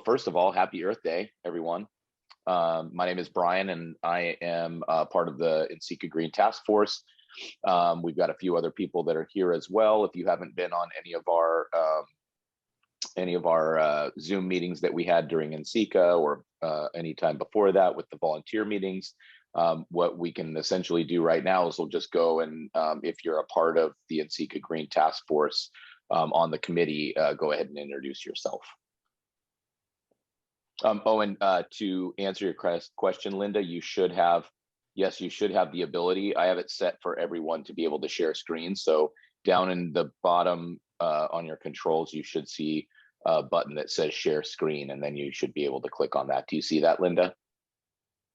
first of all, happy Earth Day, everyone. My name is Brian, and I am part of the NCECA Green Task Force. We've got a few other people that are here as well. If you haven't been on any of our Zoom meetings that we had during NCECA or any time before that with the volunteer meetings, what we can essentially do right now is we'll just go and if you're a part of the NCECA Green Task Force on the committee, go ahead and introduce yourself. And to answer your question, Linda, you should have the ability. I have it set for everyone to be able to share screens. So down in the bottom on your controls, you should see a button that says share screen, and then you should be able to click on that. Do you see that, Linda?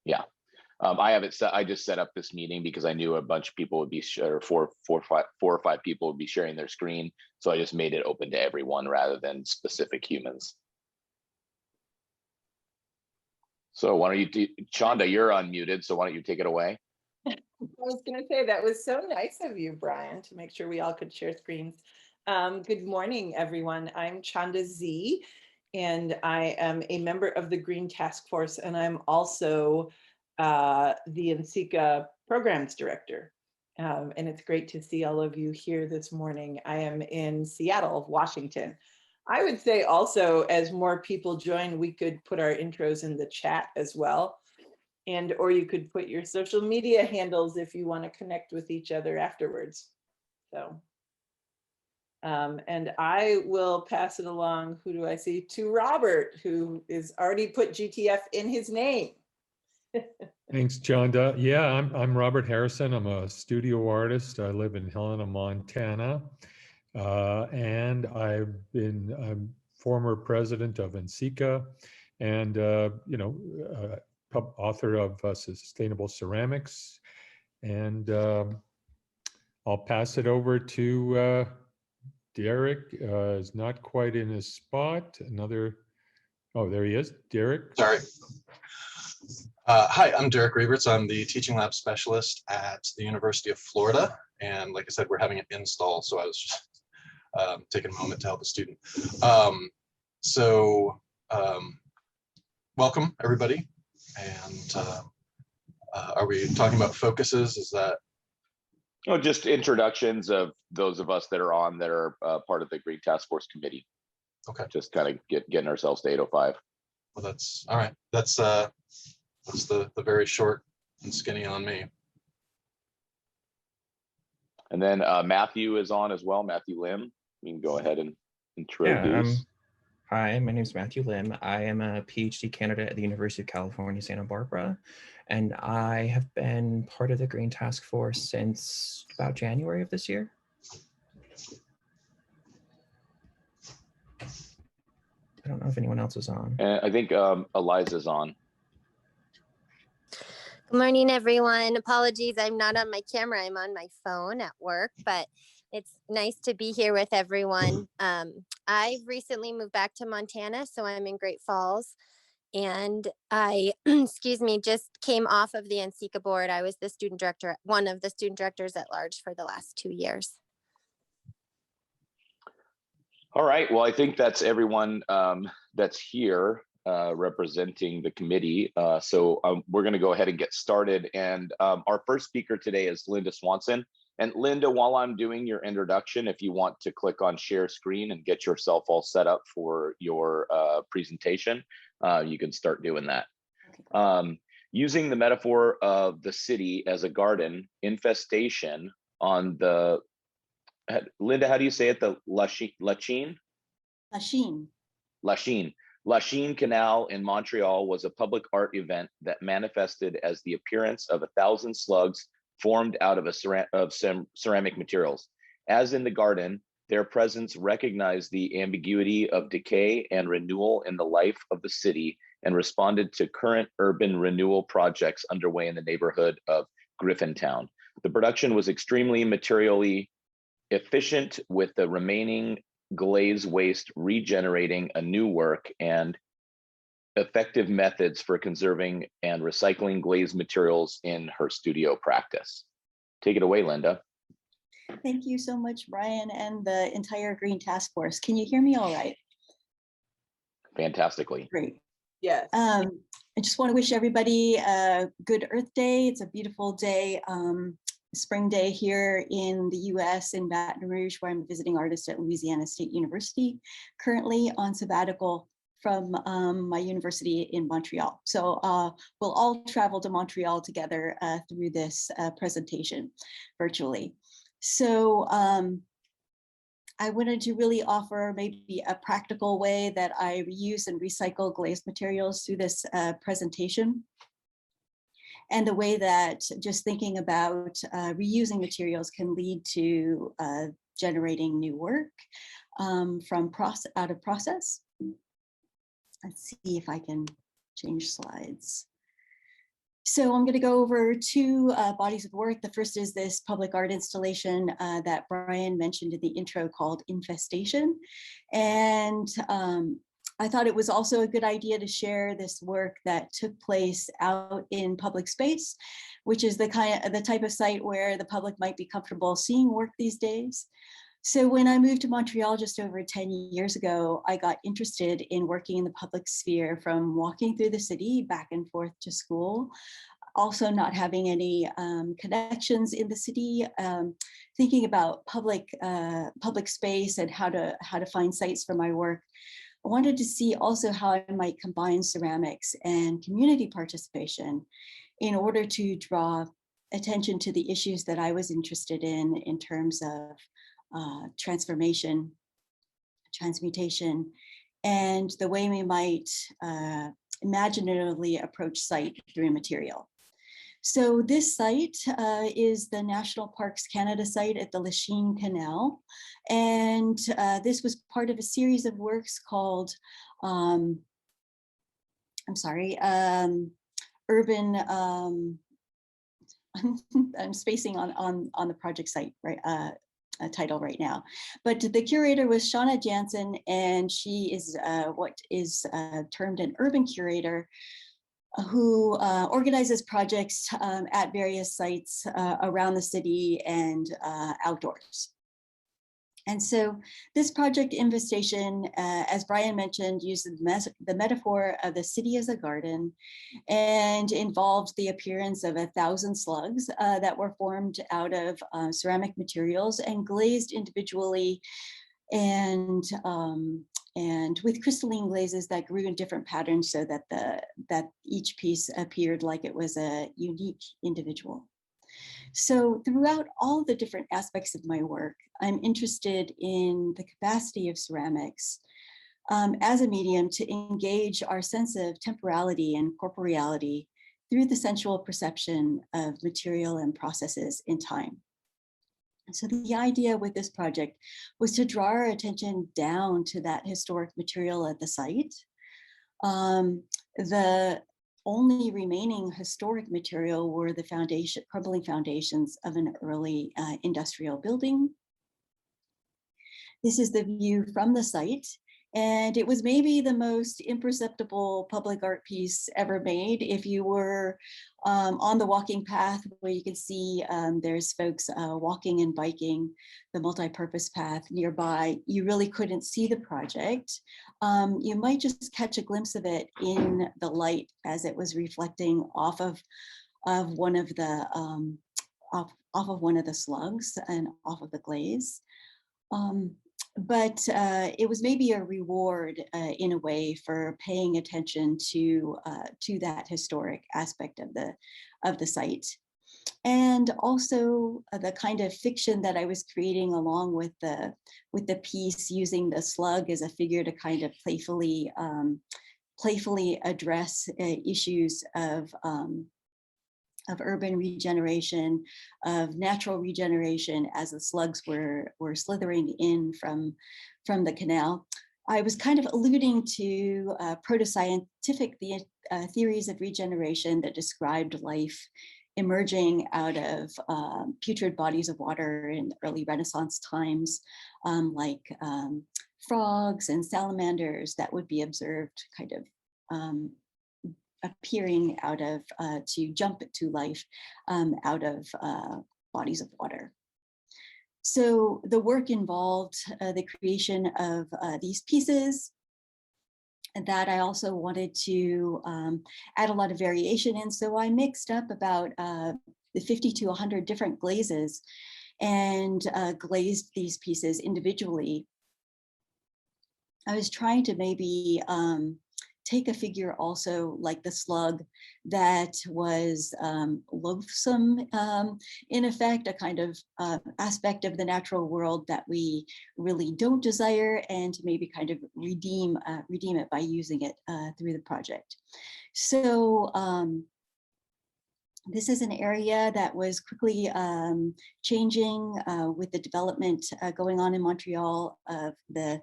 Yeah. I have it set. I just set up this meeting because I knew a bunch of people would be, or four or five people would be sharing their screen. So I just made it open to everyone rather than specific humans. So why don't you, Chanda, you're unmuted, so why don't you take it away? I was going to say that was so nice of you, Brian, to make sure we all could share screens. Good morning, everyone. I'm Chanda Z, and I am a member of the Green Task Force, and I'm also the NCECA Programs Director. And it's great to see all of you here this morning. I am in Seattle, Washington. I would say also, as more people join, we could put our intros in the chat as well. Or you could put your social media handles if you want to connect with each other afterwards. So, and I will pass it along, who do I see? To Robert, who is already put GTF in his name. Thanks, Chanda. Yeah, I'm Robert Harrison. I'm a studio artist. I live in Helena, Montana. And I'm former president of NCECA and, author of Sustainable Ceramics. And I'll pass it over to Derek. Is not quite in his spot. Oh, there he is. Derek. Sorry. Hi, I'm Derek Raybirds. I'm the teaching lab specialist at the University of Florida. And like I said, we're having an install, so I was just taking a moment to help a student. Welcome everybody. And are we talking about focuses? Is that? Oh, just introductions of those of us that are on that are part of the Green Task Force Committee. Okay. Just kind of getting ourselves to 8:05. Well, that's all right. That's the very short and skinny on me. And then Matthew is on as well. Matthew Lim. You can go ahead and introduce. Hi, my name is Matthew Lim. I am a PhD candidate at the University of California, Santa Barbara, and I have been part of the Green Task Force since about January of this year. I don't know if anyone else is on. I think Eliza's on. Good morning, everyone. Apologies, I'm not on my camera. I'm on my phone at work, but it's nice to be here with everyone. I've recently moved back to Montana, so I'm in Great Falls. And I, just came off of the NCECA board. I was the student director, one of the student directors at large for the last 2 years. All right, well, I think that's everyone that's here representing the committee. So we're gonna go ahead and get started. And our first speaker today is Linda Swanson. And Linda, while I'm doing your introduction, if you want to click on share screen and get yourself all set up for your presentation, you can start doing that. Using the metaphor of the city as a garden, infestation on the, Linda, how do you say it? The Lachine Canal in Montreal was a public art event that manifested as the appearance of 1,000 slugs formed out of ceramic materials. As in the garden, their presence recognized the ambiguity of decay and renewal in the life of the city and responded to current urban renewal projects underway in the neighborhood of Griffentown. The production was extremely materially efficient, with the remaining glaze waste regenerating a new work and effective methods for conserving and recycling glaze materials in her studio practice. Take it away, Linda. Thank you so much, Brian, and the entire Green Task Force. Can you hear me all right? fantastically. Great. Yes. I just want to wish everybody a good Earth Day. It's a beautiful day, spring day here in the US in Baton Rouge, where I'm a visiting artist at Louisiana State University, currently on sabbatical from my university in Montreal. So we'll all travel to Montreal together through this presentation virtually. So I wanted to really offer maybe a practical way that I reuse and recycle glazed materials through this presentation. And the way that just thinking about reusing materials can lead to generating new work out of process. Let's see if I can change slides. So I'm going to go over two bodies of work. The first is this public art installation that Brian mentioned in the intro called Infestation. And I thought it was also a good idea to share this work that took place out in public space, which is the type of site where the public might be comfortable seeing work these days. So when I moved to Montreal just over 10 years ago, I got interested in working in the public sphere, from walking through the city back and forth to school, also not having any connections in the city, thinking about public space and how to find sites for my work. I wanted to see also how I might combine ceramics and community participation in order to draw attention to the issues that I was interested in terms of transformation, transmutation, and the way we might imaginatively approach site through material. So this site is the National Parks Canada site at the Lachine Canal. And this was part of a series of works called, urban, I'm spacing on the project site, right? Title right now, but the curator was Shauna Jansen, and she is what is termed an urban curator, who organizes projects at various sites around the city and outdoors. And so this project, Infestation, as Brian mentioned, uses the metaphor of the city as a garden, and involved the appearance of 1,000 slugs that were formed out of ceramic materials and glazed individually, and with crystalline glazes that grew in different patterns, so that each piece appeared like it was a unique individual. So throughout all the different aspects of my work, I'm interested in the capacity of ceramics as a medium to engage our sense of temporality and corporeality through the sensual perception of material and processes in time. So the idea with this project was to draw our attention down to that historic material at the site. The only remaining historic material were the crumbling foundations of an early industrial building. This is the view from the site, and it was maybe the most imperceptible public art piece ever made. If you were on the walking path, where you can see there's folks walking and biking the multi-purpose path nearby, you really couldn't see the project. You might just catch a glimpse of it in the light as it was reflecting off of one of the off of one of the slugs and off of the glaze. But it was maybe a reward in a way for paying attention to that historic aspect of the site. And also the kind of fiction that I was creating along with the piece, using the slug as a figure to kind of playfully address issues of urban regeneration, of natural regeneration, as the slugs were slithering in from the canal. I was kind of alluding to proto-scientific theories of regeneration that described life emerging out of putrid bodies of water in early Renaissance times, like frogs and salamanders that would be observed kind of appearing out of, to jump to life out of bodies of water. So the work involved the creation of these pieces that I also wanted to add a lot of variation in. So I mixed up about 50 to 100 different glazes and glazed these pieces individually. I was trying to maybe take a figure also like the slug that was loathsome in effect, a kind of aspect of the natural world that we really don't desire, and to maybe kind of redeem it by using it through the project. So this is an area that was quickly changing with the development going on in Montreal of the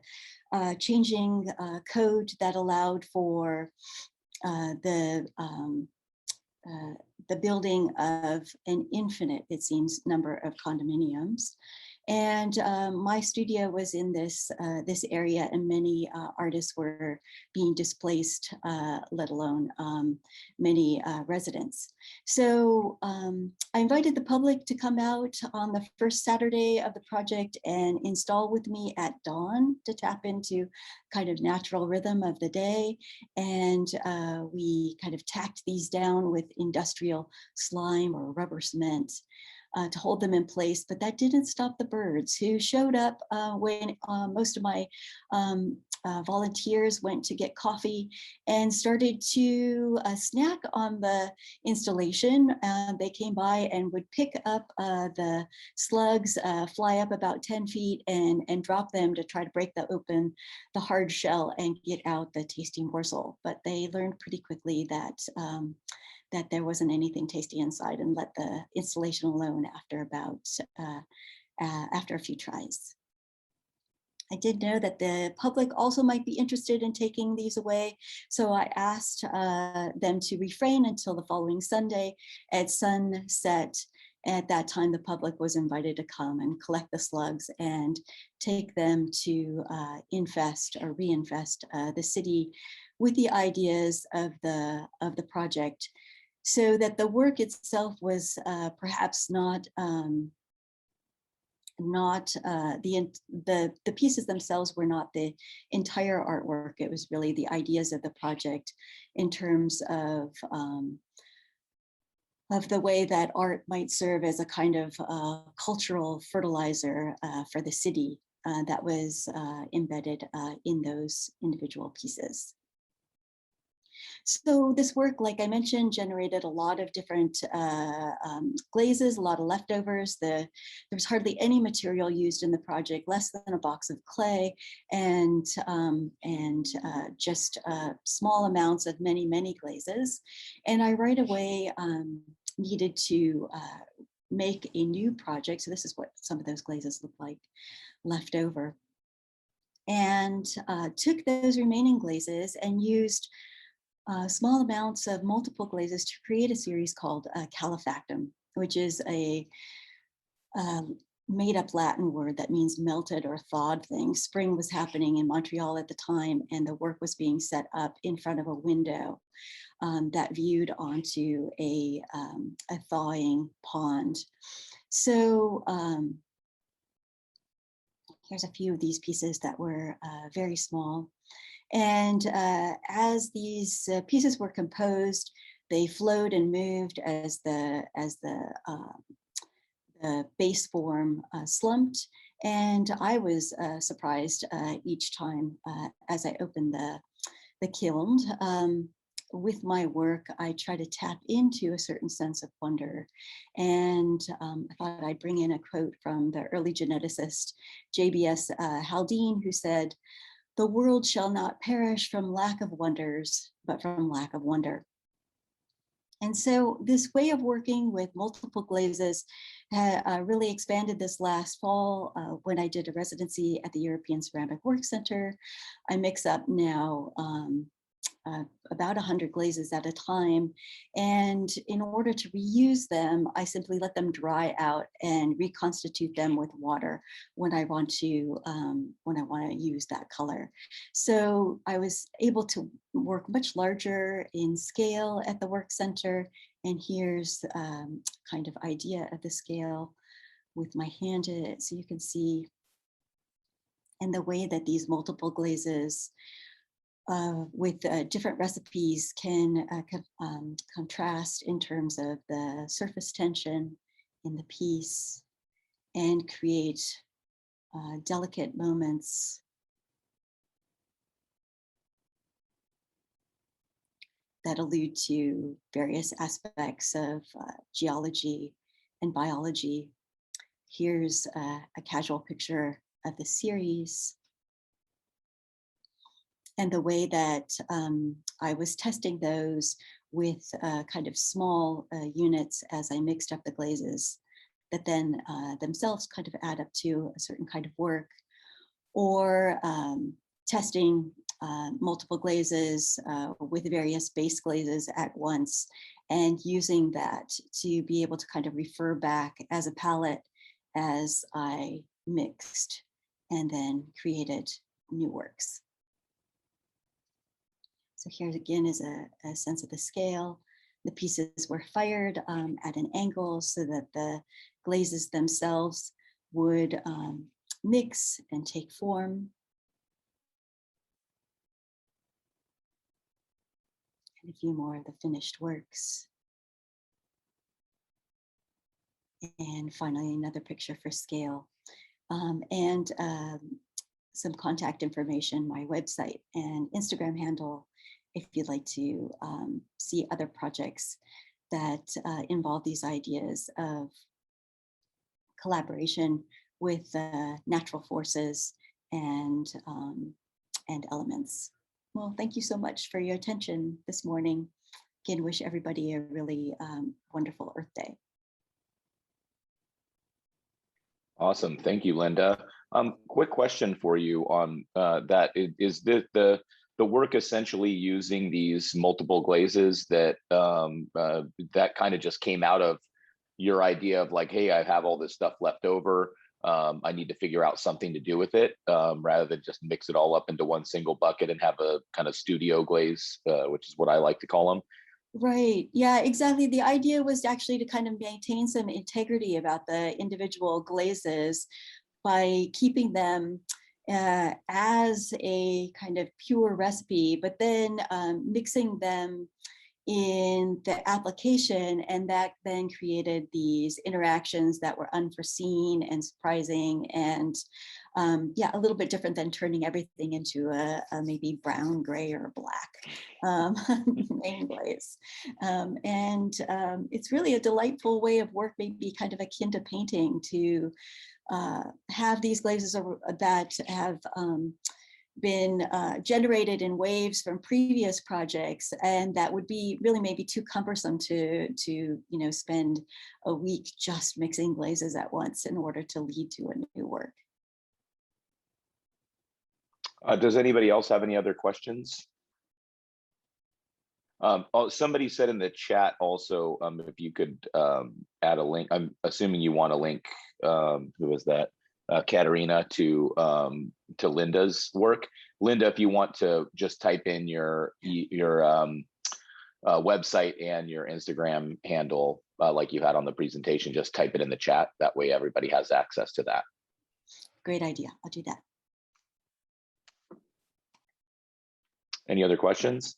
changing code that allowed for the building of an infinite, it seems, number of condominiums. And my studio was in this area, and many artists were being displaced, let alone many residents. So I invited the public to come out on the first Saturday of the project and install with me at dawn to tap into kind of natural rhythm of the day. And we kind of tacked these down with industrial slime or rubber cement to hold them in place, but that didn't stop the birds, who showed up when most of my volunteers went to get coffee and started to snack on the installation. They came by and would pick up the slugs, fly up about 10 feet and drop them to try to break open the hard shell and get out the tasty morsel. But they learned pretty quickly that that there wasn't anything tasty inside, and let the installation alone after about after a few tries. I did know that the public also might be interested in taking these away, so I asked them to refrain until the following Sunday at sunset. At that time, the public was invited to come and collect the slugs and take them to infest or reinfest the city with the ideas of the project, so that the work itself was perhaps not the pieces themselves were not the entire artwork. It was really the ideas of the project in terms of the way that art might serve as a kind of cultural fertilizer for the city that was embedded in those individual pieces. So this work, like I mentioned, generated a lot of different glazes, a lot of leftovers. There was hardly any material used in the project, less than a box of clay, and just small amounts of many, many glazes. And I right away needed to make a new project. So this is what some of those glazes look like left over. And took those remaining glazes and used small amounts of multiple glazes to create a series called calefactum, which is a made up Latin word that means melted or thawed thing. Spring was happening in Montreal at the time, and the work was being set up in front of a window that viewed onto a thawing pond. So here's a few of these pieces that were very small. And as these pieces were composed, they flowed and moved as the base form slumped. And I was surprised each time as I opened the kiln. With my work, I try to tap into a certain sense of wonder. And I thought I'd bring in a quote from the early geneticist JBS Haldane, who said, "The world shall not perish from lack of wonders, but from lack of wonder." And so this way of working with multiple glazes really expanded this last fall when I did a residency at the European Ceramic Work Center. I mix up now about 100 glazes at a time. And in order to reuse them, I simply let them dry out and reconstitute them with water when I want to use that color. So I was able to work much larger in scale at the work center. And here's kind of idea of the scale with my hand in it, so you can see, and the way that these multiple glazes with different recipes can contrast in terms of the surface tension in the piece and create delicate moments that allude to various aspects of geology and biology. Here's a casual picture of the series. And the way that I was testing those with kind of small units as I mixed up the glazes that then themselves kind of add up to a certain kind of work, or testing multiple glazes with various base glazes at once, and using that to be able to kind of refer back as a palette as I mixed and then created new works. So here again is a sense of the scale. The pieces were fired at an angle so that the glazes themselves would mix and take form. And a few more of the finished works. And finally, another picture for scale. And some contact information, my website and Instagram handle, if you'd like to see other projects that involve these ideas of collaboration with natural forces and elements. Well, thank you so much for your attention this morning. Again, wish everybody a really wonderful Earth Day. Awesome, thank you, Linda. Quick question for you on that. Is the work essentially using these multiple glazes that that kind of just came out of your idea of like, hey, I have all this stuff left over. I need to figure out something to do with it, rather than just mix it all up into one single bucket and have a kind of studio glaze, which is what I like to call them. Right. Yeah, exactly. The idea was actually to kind of maintain some integrity about the individual glazes by keeping them as a kind of pure recipe, but then mixing them in the application, and that then created these interactions that were unforeseen and surprising, and yeah, a little bit different than turning everything into a maybe brown, gray, or black main glaze. And it's really a delightful way of work, maybe kind of akin to painting, to have these glazes that have been generated in waves from previous projects, and that would be really maybe too cumbersome to spend a week just mixing glazes at once in order to lead to a new work. Does anybody else have any other questions? Somebody said in the chat also, if you could add a link. I'm assuming you want a link. Who was that? Katerina to Linda's work. Linda, if you want to just type in your website and your Instagram handle, like you had on the presentation, just type it in the chat. That way everybody has access to that. Great idea. I'll do that. Any other questions?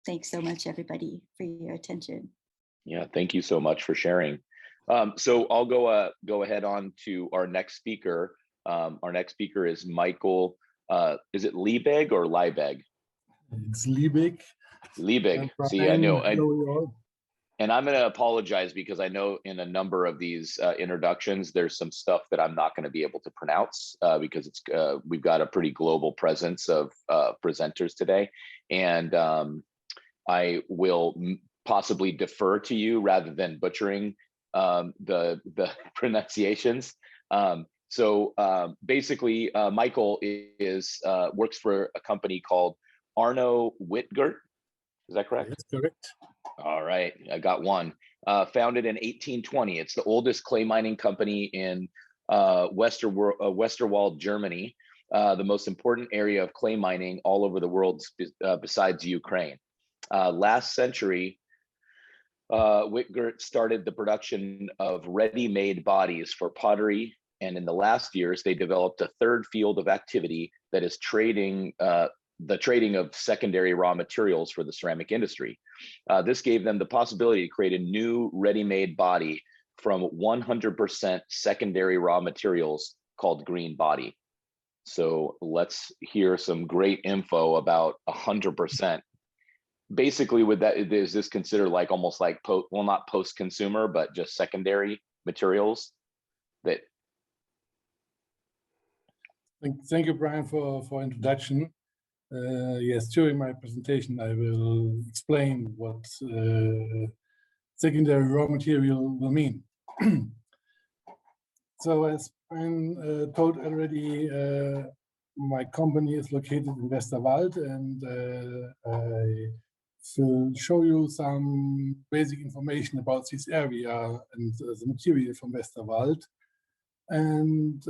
Thanks so much, everybody, for your attention. Yeah, thank you so much for sharing. So I'll go ahead on to our next speaker. Our next speaker is Michael. Is it Leibig or Leibig? It's Leibig. Leibig. See, I know. And I'm going to apologize because I know in a number of these introductions, there's some stuff that I'm not going to be able to pronounce because it's we've got a pretty global presence of presenters today, and I will possibly defer to you rather than butchering the pronunciations. So basically, Michael is works for a company called Arno Wittgert. Is that correct? That's correct. All right, I got one. Founded in 1820. It's the oldest clay mining company in Westerwald, Germany, the most important area of clay mining all over the world besides Ukraine. Last century, Whitgert started the production of ready-made bodies for pottery, and in the last years, they developed a third field of activity that is the trading of secondary raw materials for the ceramic industry. This gave them the possibility to create a new ready-made body from 100% secondary raw materials called green body. So let's hear some great info about 100%. Basically, with that, is this considered like almost like well, not post-consumer, but just secondary materials that? Thank you, Brian, for introduction. Yes, during my presentation, I will explain what secondary raw material will mean. So as Brian told already, my company is located in Westerwald, and I will show you some basic information about this area and the material from Westerwald, and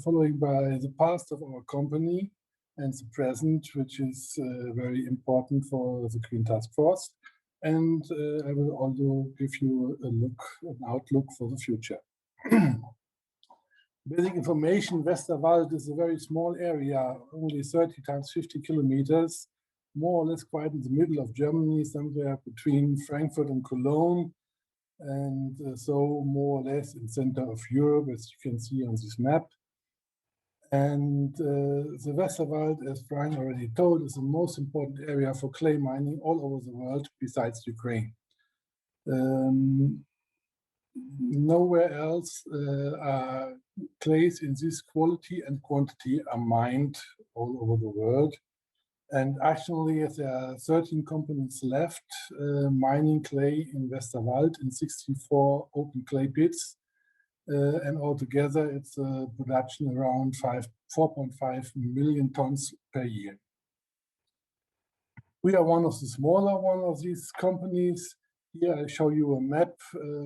following by the past of our company and the present, which is very important for the Green Task Force. And I will also give you an outlook for the future. Basic information, Westerwald is a very small area, only 30 times 50 kilometers, more or less quite in the middle of Germany, somewhere between Frankfurt and Cologne, and so more or less in the center of Europe, as you can see on this map. And the Westerwald, as Brian already told, is the most important area for clay mining all over the world besides Ukraine. Nowhere else are clays in this quality and quantity are mined all over the world. And actually, there are 13 companies left mining clay in Westerwald in 64 open clay pits. And altogether, it's a production around 4.5 million tons per year. We are one of the smaller one of these companies. Here I show you a map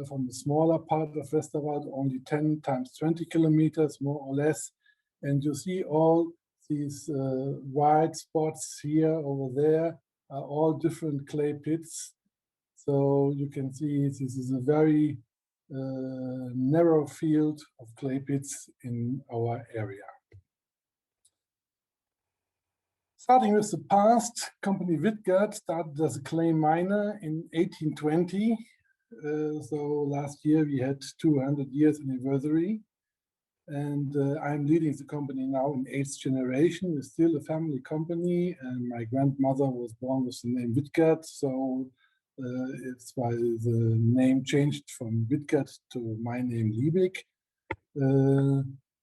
from the smaller part of Westerwald, only 10 times 20 kilometers, more or less. And you see all these white spots here, over there, are all different clay pits. So you can see this is a very narrow field of clay pits in our area. Starting with the past, company Whitgert started as a clay miner in 1820. So last year we had 200 years anniversary. And I'm leading the company now in 8th generation. It's still a family company, and my grandmother was born with the name Whitgert, so it's why the name changed from Whitgert to my name Leibig.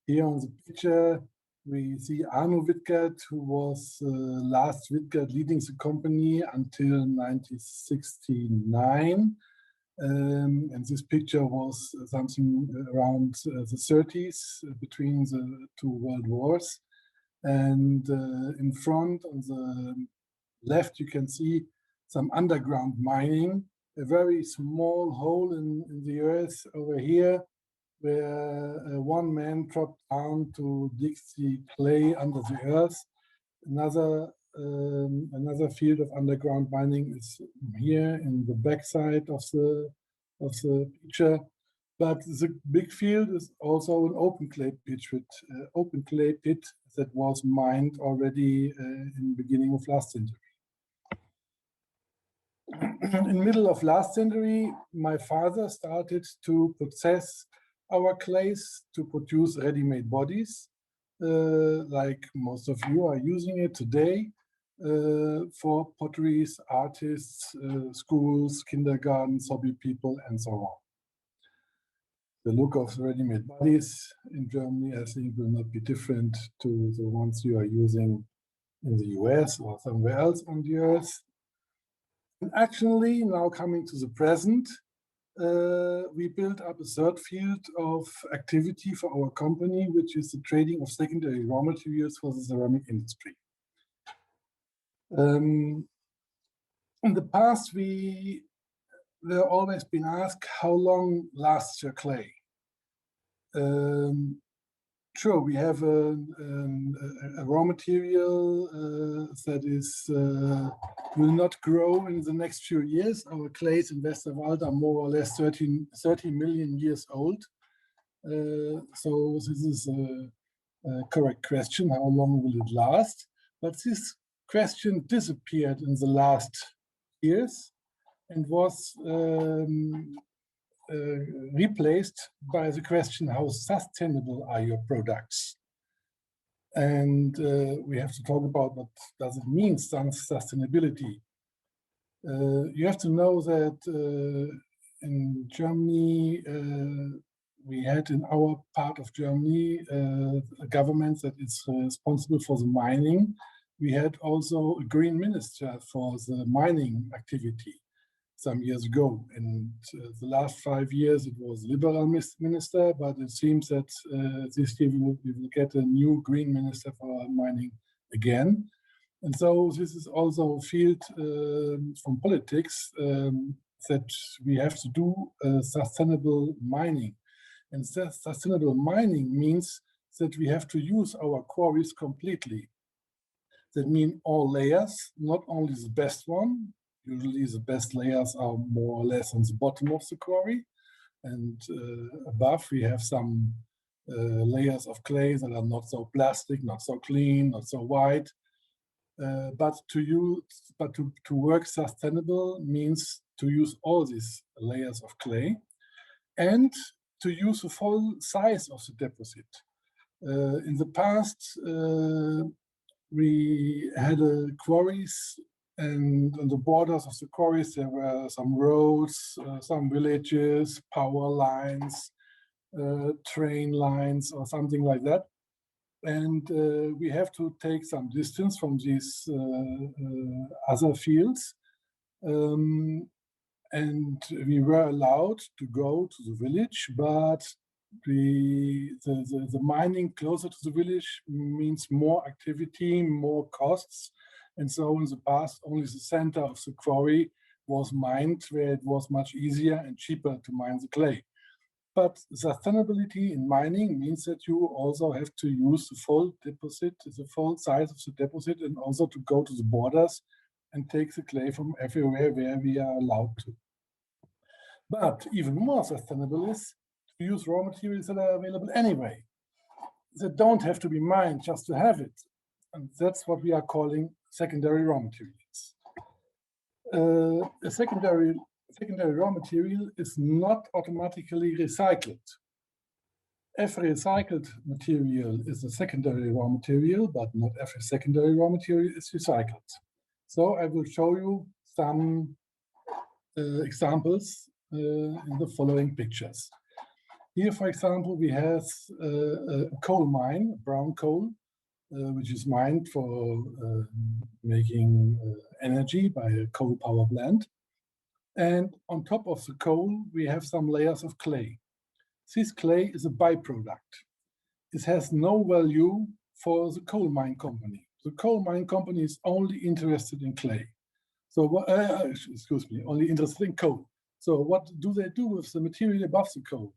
Here on the picture, we see Arno Whitgert, who was last Whitgert leading the company until 1969. And this picture was something around the 30s, between the two world wars. And in front, on the left, you can see some underground mining, a very small hole in the earth over here, where one man dropped down to dig the clay under the earth. Another field of underground mining is here in the backside of the picture. But the big field is also an open clay pit that was mined already in the beginning of last century. In the middle of last century, my father started to process our clays to produce ready-made bodies, like most of you are using it today, for potteries, artists, schools, kindergartens, hobby people, and so on. The look of the ready-made bodies in Germany, I think, will not be different to the ones you are using in the US or somewhere else on the earth. And actually, now coming to the present, we built up a third field of activity for our company, which is the trading of secondary raw materials for the ceramic industry. In the past, we were always been asked, how long lasts your clay? Sure, we have a raw material that will not grow in the next few years. Our clays in Westerwald are more or less 30 million years old. So this is a correct question. How long will it last? But this question disappeared in the last years and was replaced by the question, how sustainable are your products? And we have to talk about what does it mean, sustainability. You have to know that in Germany, we had in our part of Germany a government that is responsible for the mining. We had also a green minister for the mining activity some years ago. And the last 5 years, it was liberal minister, but it seems that this year we will get a new green minister for mining again. And so this is also a field from politics that we have to do sustainable mining. And sustainable mining means that we have to use our quarries completely. That means all layers, not only the best one. Usually the best layers are more or less on the bottom of the quarry. And above we have some layers of clay that are not so plastic, not so clean, not so white. But to work sustainable means to use all these layers of clay and to use the full size of the deposit. In the past, we had quarries, and on the borders of the quarries there were some roads, some villages, power lines, train lines, or something like that. And we have to take some distance from these other fields. And we were allowed to go to the village, but the mining closer to the village means more activity, more costs. And so in the past, only the center of the quarry was mined, where it was much easier and cheaper to mine the clay. But sustainability in mining means that you also have to use the full deposit, the full size of the deposit, and also to go to the borders and take the clay from everywhere where we are allowed to. But even more sustainable is to use raw materials that are available anyway. They don't have to be mined just to have it. And that's what we are calling secondary raw materials. A secondary raw material is not automatically recycled. Every recycled material is a secondary raw material, but not every secondary raw material is recycled. So I will show you some examples in the following pictures. Here, for example, we have a coal mine, brown coal, which is mined for making energy by a coal power plant. And on top of the coal, we have some layers of clay. This clay is a byproduct. It has no value for the coal mine company. The coal mine company is only interested in clay. So, only interested in coal. So what do they do with the material above the coal?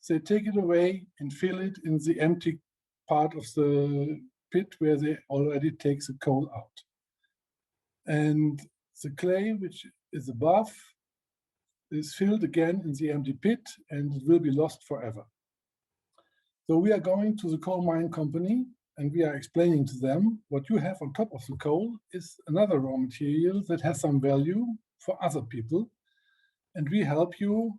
They take it away and fill it in the empty part of the pit where they already take the coal out. And the clay, which is above, is filled again in the empty pit, and it will be lost forever. So we are going to the coal mine company and we are explaining to them what you have on top of the coal is another raw material that has some value for other people. And we help you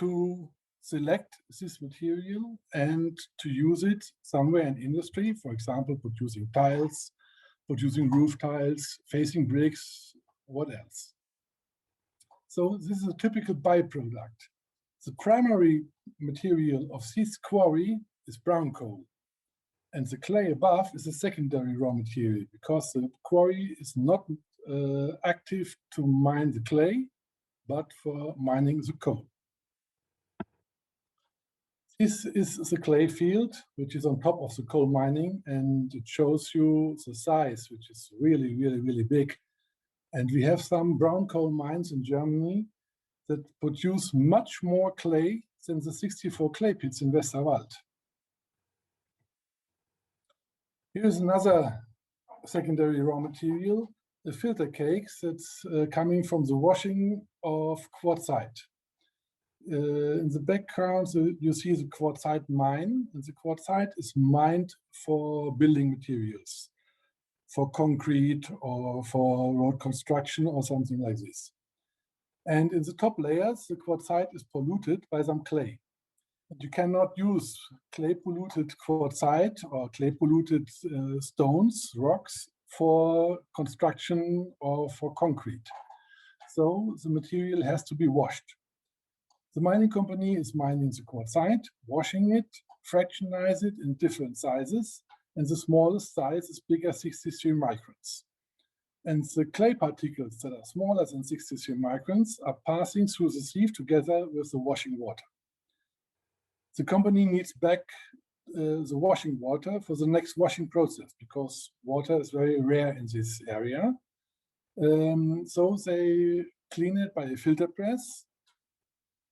to select this material and to use it somewhere in industry, for example, producing tiles, producing roof tiles, facing bricks, what else? So this is a typical byproduct. The primary material of this quarry is brown coal. And the clay above is a secondary raw material because the quarry is not active to mine the clay, but for mining the coal. This is the clay field, which is on top of the coal mining, and it shows you the size, which is really, really, really big. And we have some brown coal mines in Germany that produce much more clay than the 64 clay pits in Westerwald. Here's another secondary raw material, the filter cakes that's coming from the washing of quartzite. In the background, you see the quartzite mine, and the quartzite is mined for building materials, for concrete or for road construction or something like this. And in the top layers, the quartzite is polluted by some clay. And you cannot use clay-polluted quartzite or clay-polluted stones, rocks, for construction or for concrete. So the material has to be washed. The mining company is mining the quartzite, washing it, fractionize it in different sizes, and the smallest size is bigger 63 microns. And the clay particles that are smaller than 63 microns are passing through the sieve together with the washing water. The company needs back the washing water for the next washing process because water is very rare in this area. So they clean it by a filter press,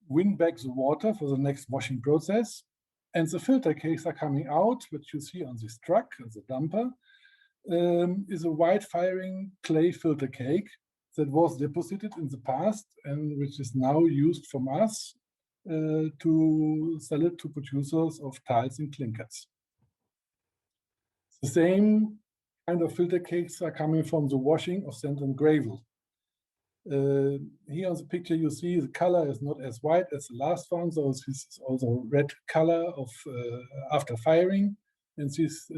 win back the water for the next washing process, and the filter cakes are coming out, which you see on this truck, the dumper, is a white firing clay filter cake that was deposited in the past and which is now used from us to sell it to producers of tiles and clinkers. The same kind of filter cakes are coming from the washing of sand and gravel. Here on the picture you see the color is not as white as the last one, so this is also red color of after firing, and this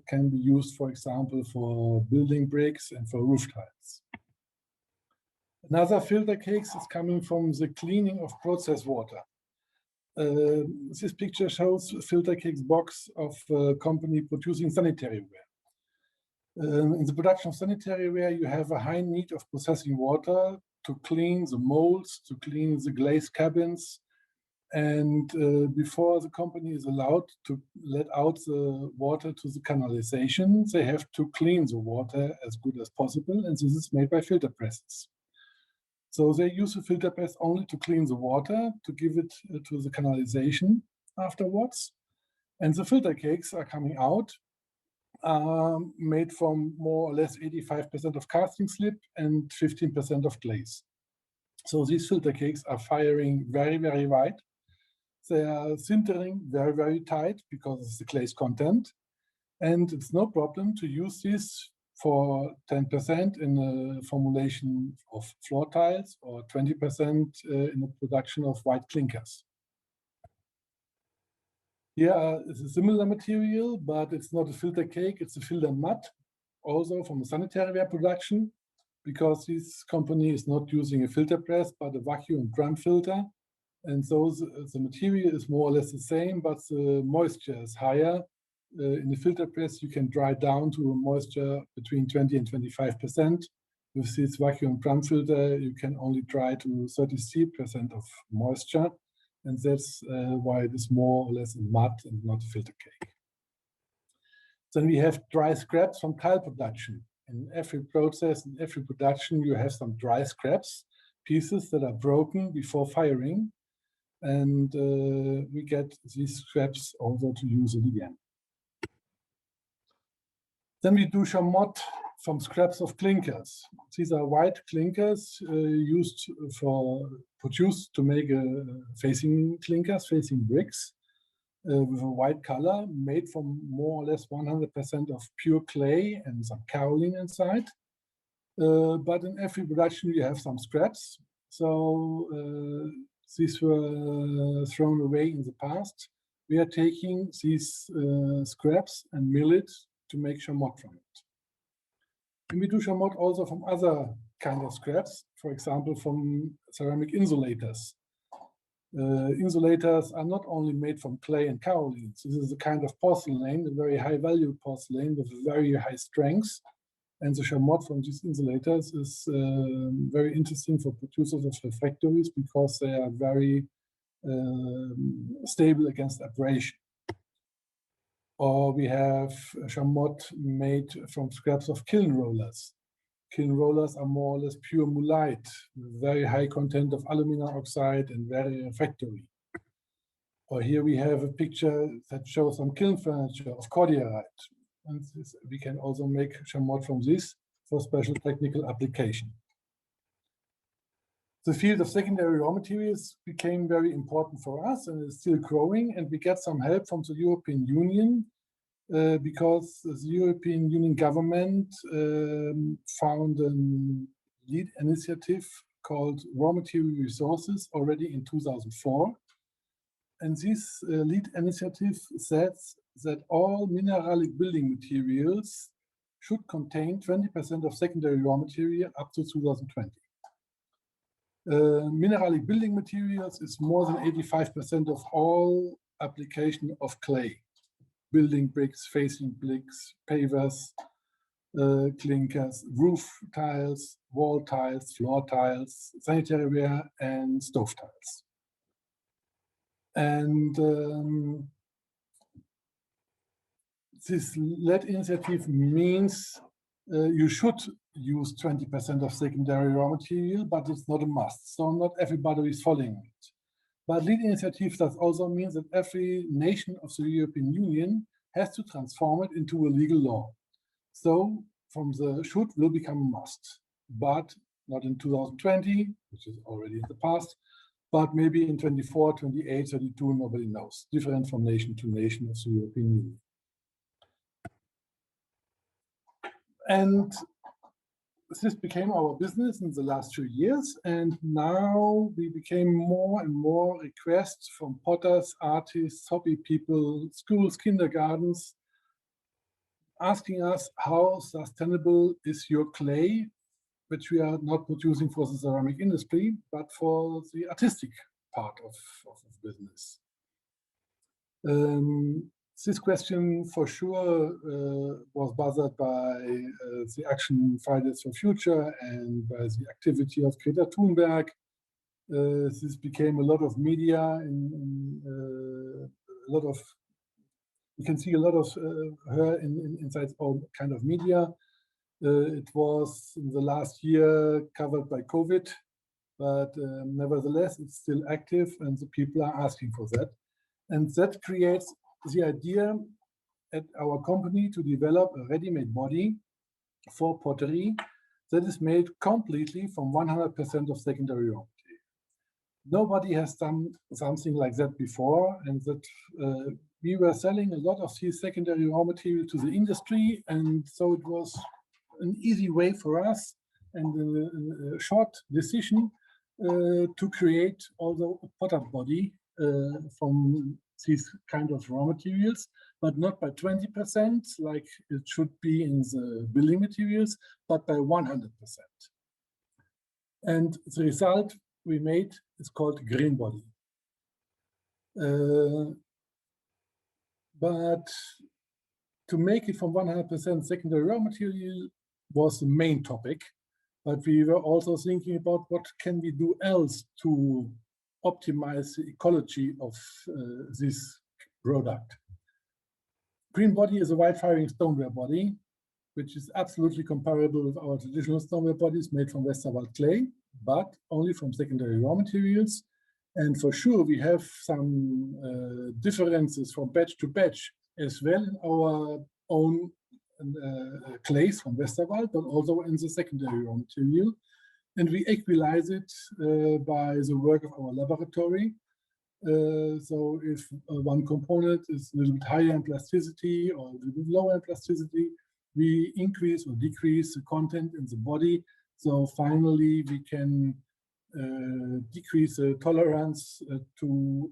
can be used, for example, for building bricks and for roof tiles. Another filter cakes is coming from the cleaning of process water. This picture shows a filter cakes box of a company producing sanitary ware. In the production of sanitary ware, you have a high need of processing water to clean the molds, to clean the glazed cabins. And before the company is allowed to let out the water to the canalization, they have to clean the water as good as possible. And this is made by filter presses. So they use the filter press only to clean the water, to give it to the canalization afterwards. And the filter cakes are coming out, made from more or less 85% of casting slip and 15% of glaze. So these filter cakes are firing very, very wide. They are sintering very, very tight because of the glaze content. And it's no problem to use this for 10% in a formulation of floor tiles or 20% in the production of white clinkers. Here is a similar material, but it's not a filter cake, it's a filter mud, also from a sanitary ware production, because this company is not using a filter press, but a vacuum drum filter. And so the material is more or less the same, but the moisture is higher. In the filter press, you can dry down to a moisture between 20 and 25%. With this vacuum drum filter, you can only dry to 33% of moisture. And that's why it is more or less a mud and not a filter cake. Then we have dry scraps from tile production. In every process, in every production, you have some dry scraps, pieces that are broken before firing. And we get these scraps also to use it again. Then we do chamot from scraps of clinkers. These are white clinkers produced to make facing clinkers, facing bricks, with a white color, made from more or less 100% of pure clay and some kaolin inside. But in every production, you have some scraps. So these were thrown away in the past. We are taking these scraps and mill it to make chamot from it. And we do chamot also from other kind of scraps, for example, from ceramic insulators. Insulators are not only made from clay and kaolin. This is a kind of porcelain, a very high value porcelain with very high strength. And the chamot from these insulators is very interesting for producers of refractories because they are very stable against abrasion. Or we have chamot made from scraps of kiln rollers. Kiln rollers are more or less pure mullite, with very high content of aluminum oxide and very refractory. Or here we have a picture that shows some kiln furniture of cordierite. and we can also make chamotte from this for special technical application. The field of secondary raw materials became very important for us and is still growing, and we get some help from the European Union because the European Union government found a lead initiative called Raw Material Resources already in 2004. And this lead initiative says that all mineralic building materials should contain 20% of secondary raw material up to 2020. Mineralic building materials is more than 85% of all application of clay. Building bricks, facing bricks, pavers, clinkers, roof tiles, wall tiles, floor tiles, sanitary ware, and stove tiles. And this lead initiative means you should use 20% of secondary raw material, but it's not a must. So not everybody is following it. But lead initiative does also mean that every nation of the European Union has to transform it into a legal law. So from the should will become a must, but not in 2020, which is already in the past, but maybe in 24, 28, 32, nobody knows. Different from nation to nation of the European Union. And this became our business in the last few years, and now we became more and more requests from potters, artists, hobby people, schools, kindergartens, asking us how sustainable is your clay, which we are not producing for the ceramic industry, but for the artistic part of business. This question for sure was bothered by the action Fridays for Future and by the activity of Greta Thunberg. This became a lot of media, a lot of, you can see a lot of her inside all kind of media. It was in the last year covered by COVID, but nevertheless, it's still active and the people are asking for that. And that creates the idea at our company to develop a ready-made body for pottery that is made completely from 100% of secondary raw material. Nobody has done something like that before, and that we were selling a lot of these secondary raw material to the industry, and so it was an easy way for us and a short decision to create also a potter body from these kind of raw materials, but not by 20% like it should be in the building materials, but by 100%. And the result we made is called green body. But to make it from 100% secondary raw material was the main topic, but we were also thinking about what can we do else to optimize the ecology of this product. Green body is a wide-firing stoneware body, which is absolutely comparable with our traditional stoneware bodies made from Westerwald clay, but only from secondary raw materials. And for sure, we have some differences from batch to batch as well in our own clays from Westerwald, but also in the secondary raw material. And we equalize it by the work of our laboratory. So if one component is a little bit higher in plasticity or a little bit lower in plasticity, we increase or decrease the content in the body. So finally, we can decrease the tolerance to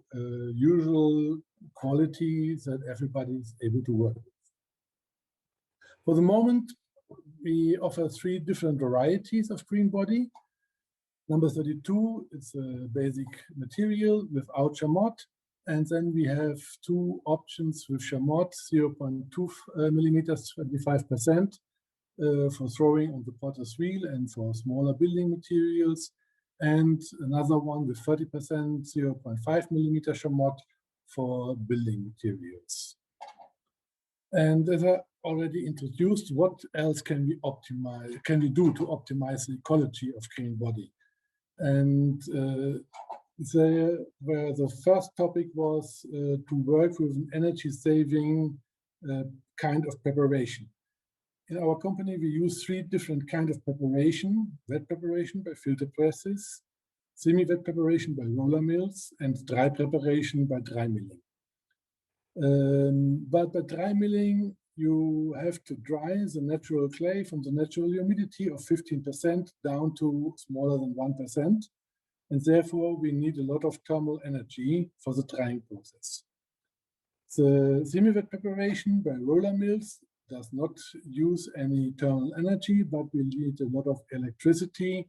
usual qualities that everybody is able to work with. For the moment, we offer 3 different varieties of green body. Number 32, it's a basic material without chamotte. And then we have 2 options with chamotte, 0.2 millimeters, 25% for throwing on the potter's wheel and for smaller building materials. And another one with 30%, 0.5 millimeter chamotte for building materials. And as I already introduced, what else can we optimize? Can we do to optimize the ecology of green body? And where the first topic was to work with an energy-saving kind of preparation. In our company, we use 3 different kinds of preparation: wet preparation by filter presses, semi-wet preparation by roller mills, and dry preparation by dry milling. But by dry milling, you have to dry the natural clay from the natural humidity of 15% down to smaller than 1%. And therefore, we need a lot of thermal energy for the drying process. The semi-wet preparation by roller mills does not use any thermal energy, but we need a lot of electricity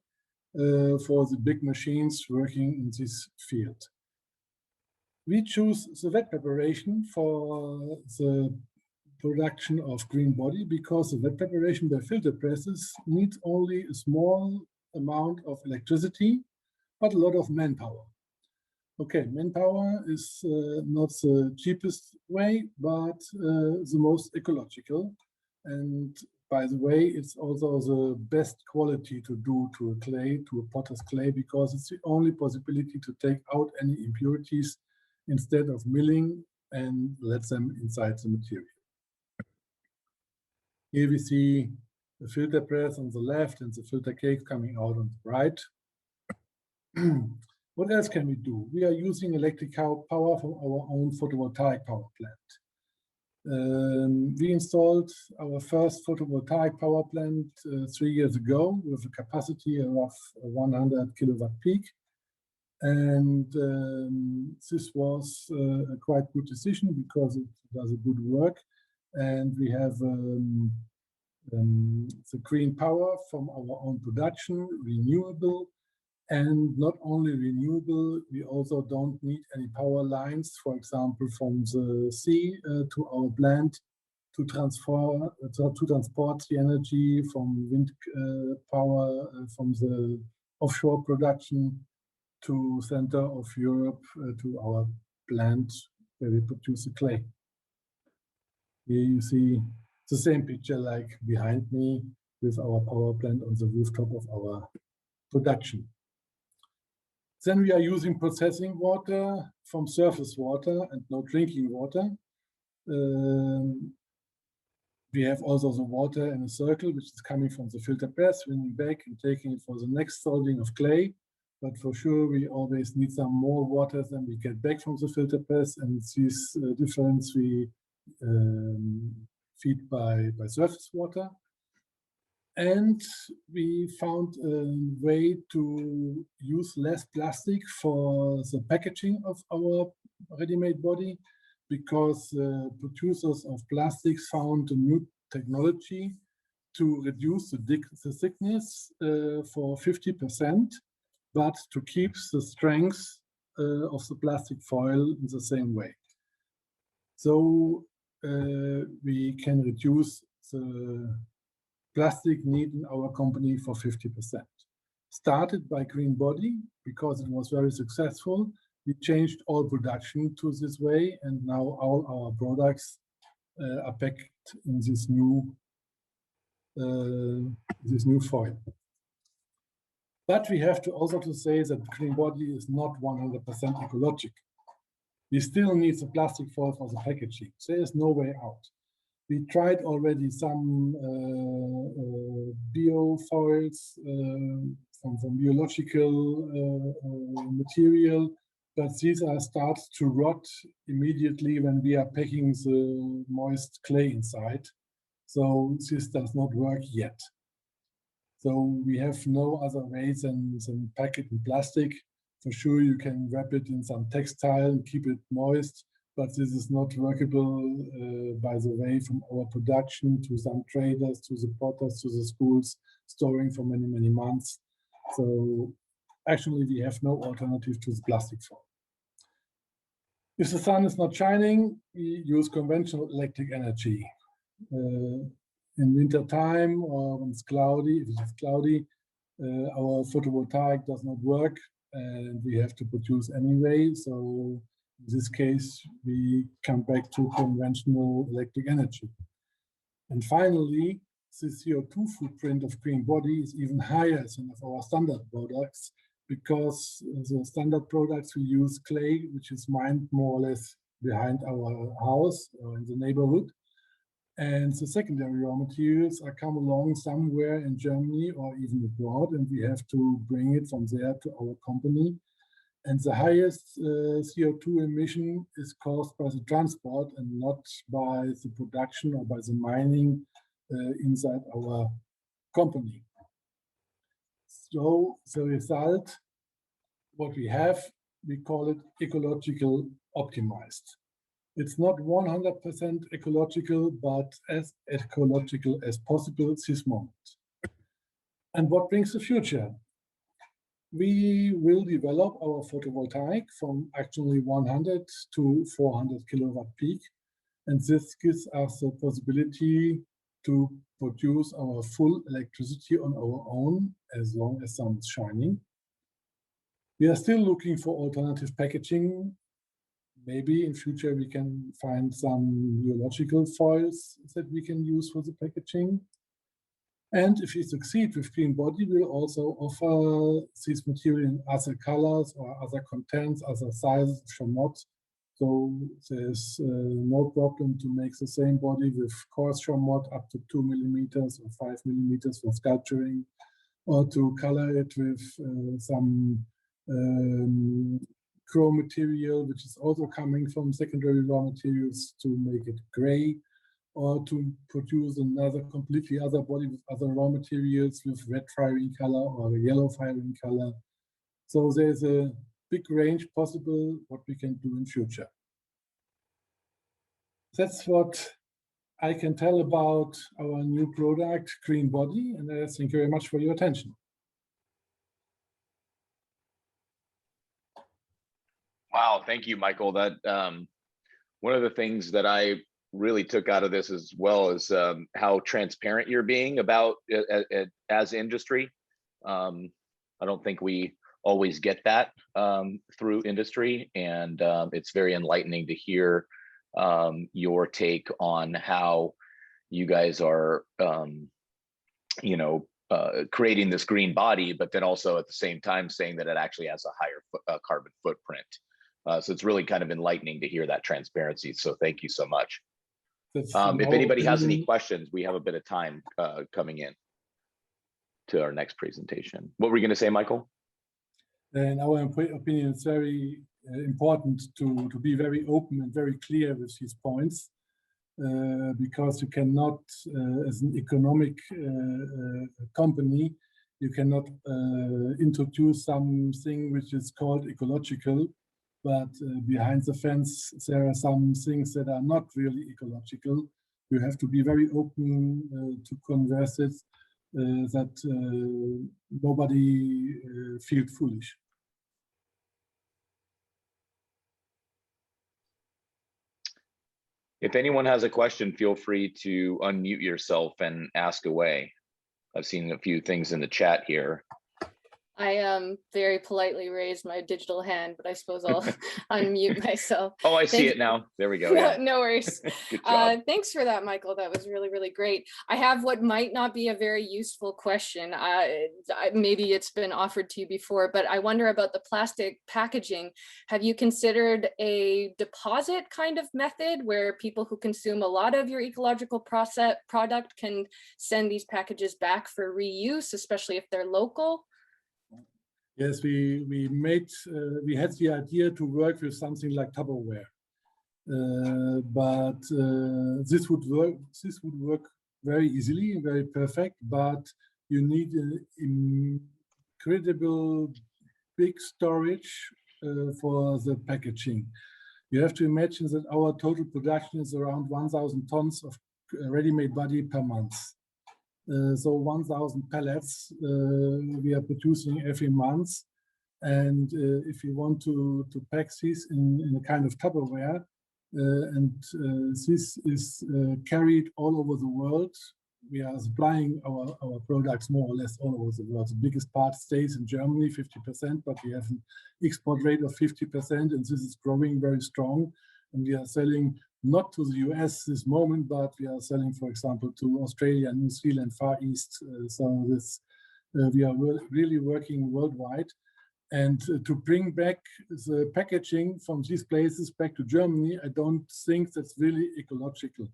for the big machines working in this field. We choose the wet preparation for the production of green body because the wet preparation by filter presses needs only a small amount of electricity, but a lot of manpower. Okay, manpower is not the cheapest way, but the most ecological. And by the way, it's also the best quality to do to a clay, to a potter's clay, because it's the only possibility to take out any impurities instead of milling and let them inside the material. Here we see the filter press on the left and the filter cake coming out on the right. What else can we do? We are using electric power from our own photovoltaic power plant. We installed our first photovoltaic power plant 3 years ago with a capacity of 100 kilowatt peak. And this was a quite good decision because it does a good work. And we have the green power from our own production, renewable. And not only renewable, we also don't need any power lines, for example, from the sea to our plant to transport the energy from wind power from the offshore production to center of Europe to our plant where we produce the clay. Here you see the same picture like behind me with our power plant on the rooftop of our production. Then we are using processing water from surface water and no drinking water. We have also the water in a circle, which is coming from the filter press, winning back and taking it for the next solving of clay. But for sure, we always need some more water than we get back from the filter press. And this difference we feed by surface water. And we found a way to use less plastic for the packaging of our ready-made body because producers of plastics found a new technology to reduce the thickness for 50%, but to keep the strength of the plastic foil in the same way. So we can reduce the plastic need in our company for 50%. Started by green body because it was very successful. We changed all production to this way, and now all our products are packed in this new foil. But we have to also to say that green body is not 100% ecological. We still need the plastic foil for the packaging. There is no way out. We tried already some bio foils from biological material, but these are start to rot immediately when we are packing the moist clay inside. So this does not work yet. So we have no other ways than pack it in plastic. For sure, you can wrap it in some textile and keep it moist, but this is not workable by the way from our production to some traders, to the potters, to the schools, storing for many, many months. So actually we have no alternative to the plastic foil. If the sun is not shining, we use conventional electric energy. In winter time or when it's cloudy, if it's cloudy, our photovoltaic does not work and we have to produce anyway. So in this case, we come back to conventional electric energy. And finally, the CO2 footprint of green body is even higher than of our standard products because the standard products we use clay, which is mined more or less behind our house or in the neighborhood. And the secondary raw materials are come along somewhere in Germany or even abroad, and we have to bring it from there to our company. And the highest CO2 emission is caused by the transport and not by the production or by the mining inside our company. So the result, what we have, we call it ecological optimized. It's not 100% ecological, but as ecological as possible at this moment. And what brings the future? We will develop our photovoltaic from actually 100 to 400 kilowatt peak. And this gives us the possibility to produce our full electricity on our own as long as sun is shining. We are still looking for alternative packaging. Maybe in future we can find some biological foils that we can use for the packaging. And if we succeed with Green Body, we'll also offer this material in other colors or other contents, other sizes, chamot. So there's no problem to make the same body with coarse chamot up to 2 millimeters or 5 millimeters for sculpturing, or to color it with some chrome material, which is also coming from secondary raw materials, to make it gray, or to produce another completely other body with other raw materials with red firing color or yellow firing color. So there's a big range possible what we can do in future. That's what I can tell about our new product, Green Body, and thank you very much for your attention. Wow, thank you, Michael. That one of the things that I really took out of this as well is how transparent you're being about as industry. I don't think we always get that through industry, and it's very enlightening to hear your take on how you guys are, creating this green body, but then also at the same time saying that it actually has a higher carbon footprint. So it's really kind of enlightening to hear that transparency. So thank you so much. If anybody has any questions, we have a bit of time coming in to our next presentation. What were you going to say, Michael? In our opinion, it's very important to be very open and very clear with these points, because you cannot, as an economic company, you cannot introduce something which is called ecological, but behind the fence there are some things that are not really ecological. You have to be very open to converse it, that nobody feels foolish. If anyone has a question, feel free to unmute yourself and ask away. I've seen a few things in the chat here. I very politely raised my digital hand, but I suppose I'll unmute myself. Oh, I see it now. There we go. Yeah. No worries. Good job. Thanks for that, Michael. That was really, really great. I have what might not be a very useful question. Maybe it's been offered to you before, but I wonder about the plastic packaging. Have you considered a deposit kind of method where people who consume a lot of your ecological product can send these packages back for reuse, especially if they're local? Yes, we had the idea to work with something like Tupperware, but this would work very easily, very perfect. But you need an incredible big storage for the packaging. You have to imagine that our total production is around 1,000 tons of ready-made body per month. So 1,000 pallets we are producing every month, and if you want to pack this in a kind of Tupperware, and this is carried all over the world. We are supplying our products more or less all over the world. The biggest part stays in Germany, 50%, but we have an export rate of 50%, and this is growing very strong. And we are selling not to the US this moment, but we are selling, for example, to Australia, New Zealand, Far East. So this, we are really working worldwide. And to bring back the packaging from these places back to Germany, I don't think that's really ecological.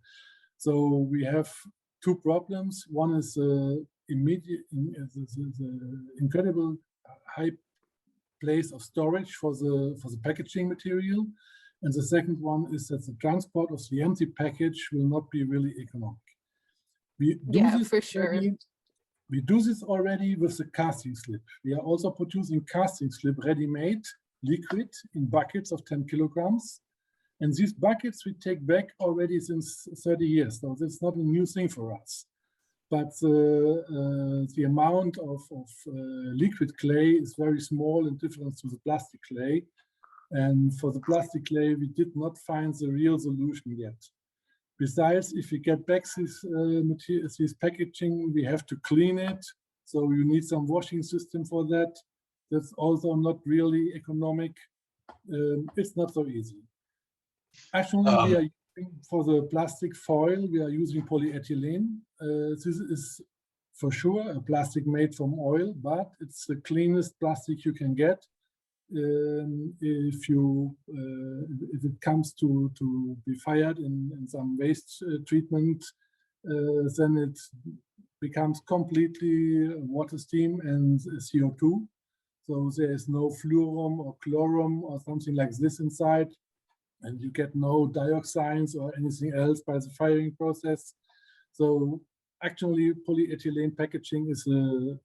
So we have two problems. One is the incredible high place of storage for the packaging material. And the second one is that the transport of the empty package will not be really economic. We do this for sure. already, we do this already with the casting slip. We are also producing casting slip ready-made, liquid in buckets of 10 kilograms. And these buckets we take back already since 30 years. So that's not a new thing for us. But the amount of liquid clay is very small in difference to the plastic clay. And for the plastic clay, we did not find the real solution yet. Besides, if we get back this packaging, we have to clean it. So you need some washing system for that. That's also not really economic. It's not so easy. Actually, we are using, for the plastic foil, we are using polyethylene. This is for sure a plastic made from oil, but it's the cleanest plastic you can get. If it comes to be fired in some waste treatment, then it becomes completely water, steam, and CO2. So there is no fluorum or chlorum or something like this inside, and you get no dioxins or anything else by the firing process. So actually, polyethylene packaging is the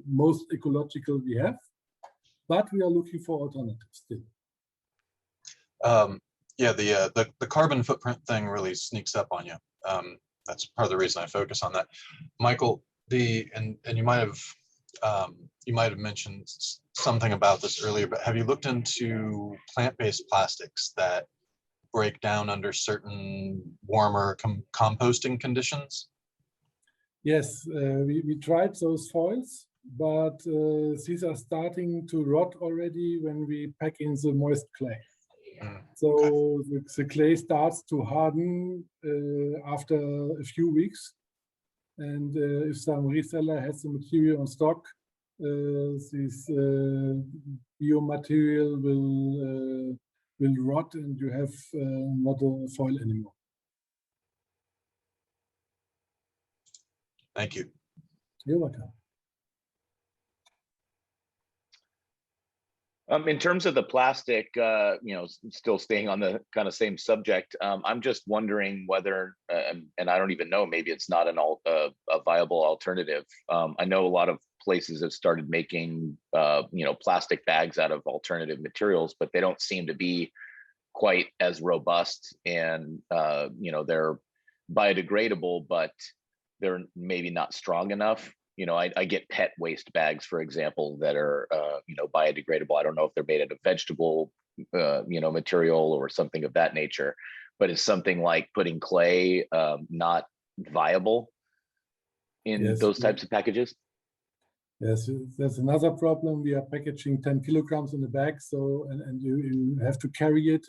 most ecological we have. But we are looking for alternatives still. Yeah, the carbon footprint thing really sneaks up on you. That's part of the reason I focus on that. Michael, and you might have mentioned something about this earlier, but have you looked into plant-based plastics that break down under certain warmer composting conditions? Yes, we tried those foils. But these are starting to rot already when we pack in the moist clay. So the clay starts to harden after a few weeks. And if some reseller has the material on stock, this biomaterial will rot and you have not a foil anymore. Thank you. You're welcome. In terms of the plastic, still staying on the kind of same subject, I'm just wondering whether, and I don't even know, maybe it's not a viable alternative. I know a lot of places have started making, plastic bags out of alternative materials, but they don't seem to be quite as robust, and they're biodegradable, but they're maybe not strong enough. I get pet waste bags, for example, that are, biodegradable. I don't know if they're made out of vegetable, material or something of that nature, but is something like putting clay not viable in those types of packages? Yes, that's another problem. We are packaging 10 kilograms in a bag, so and you have to carry it.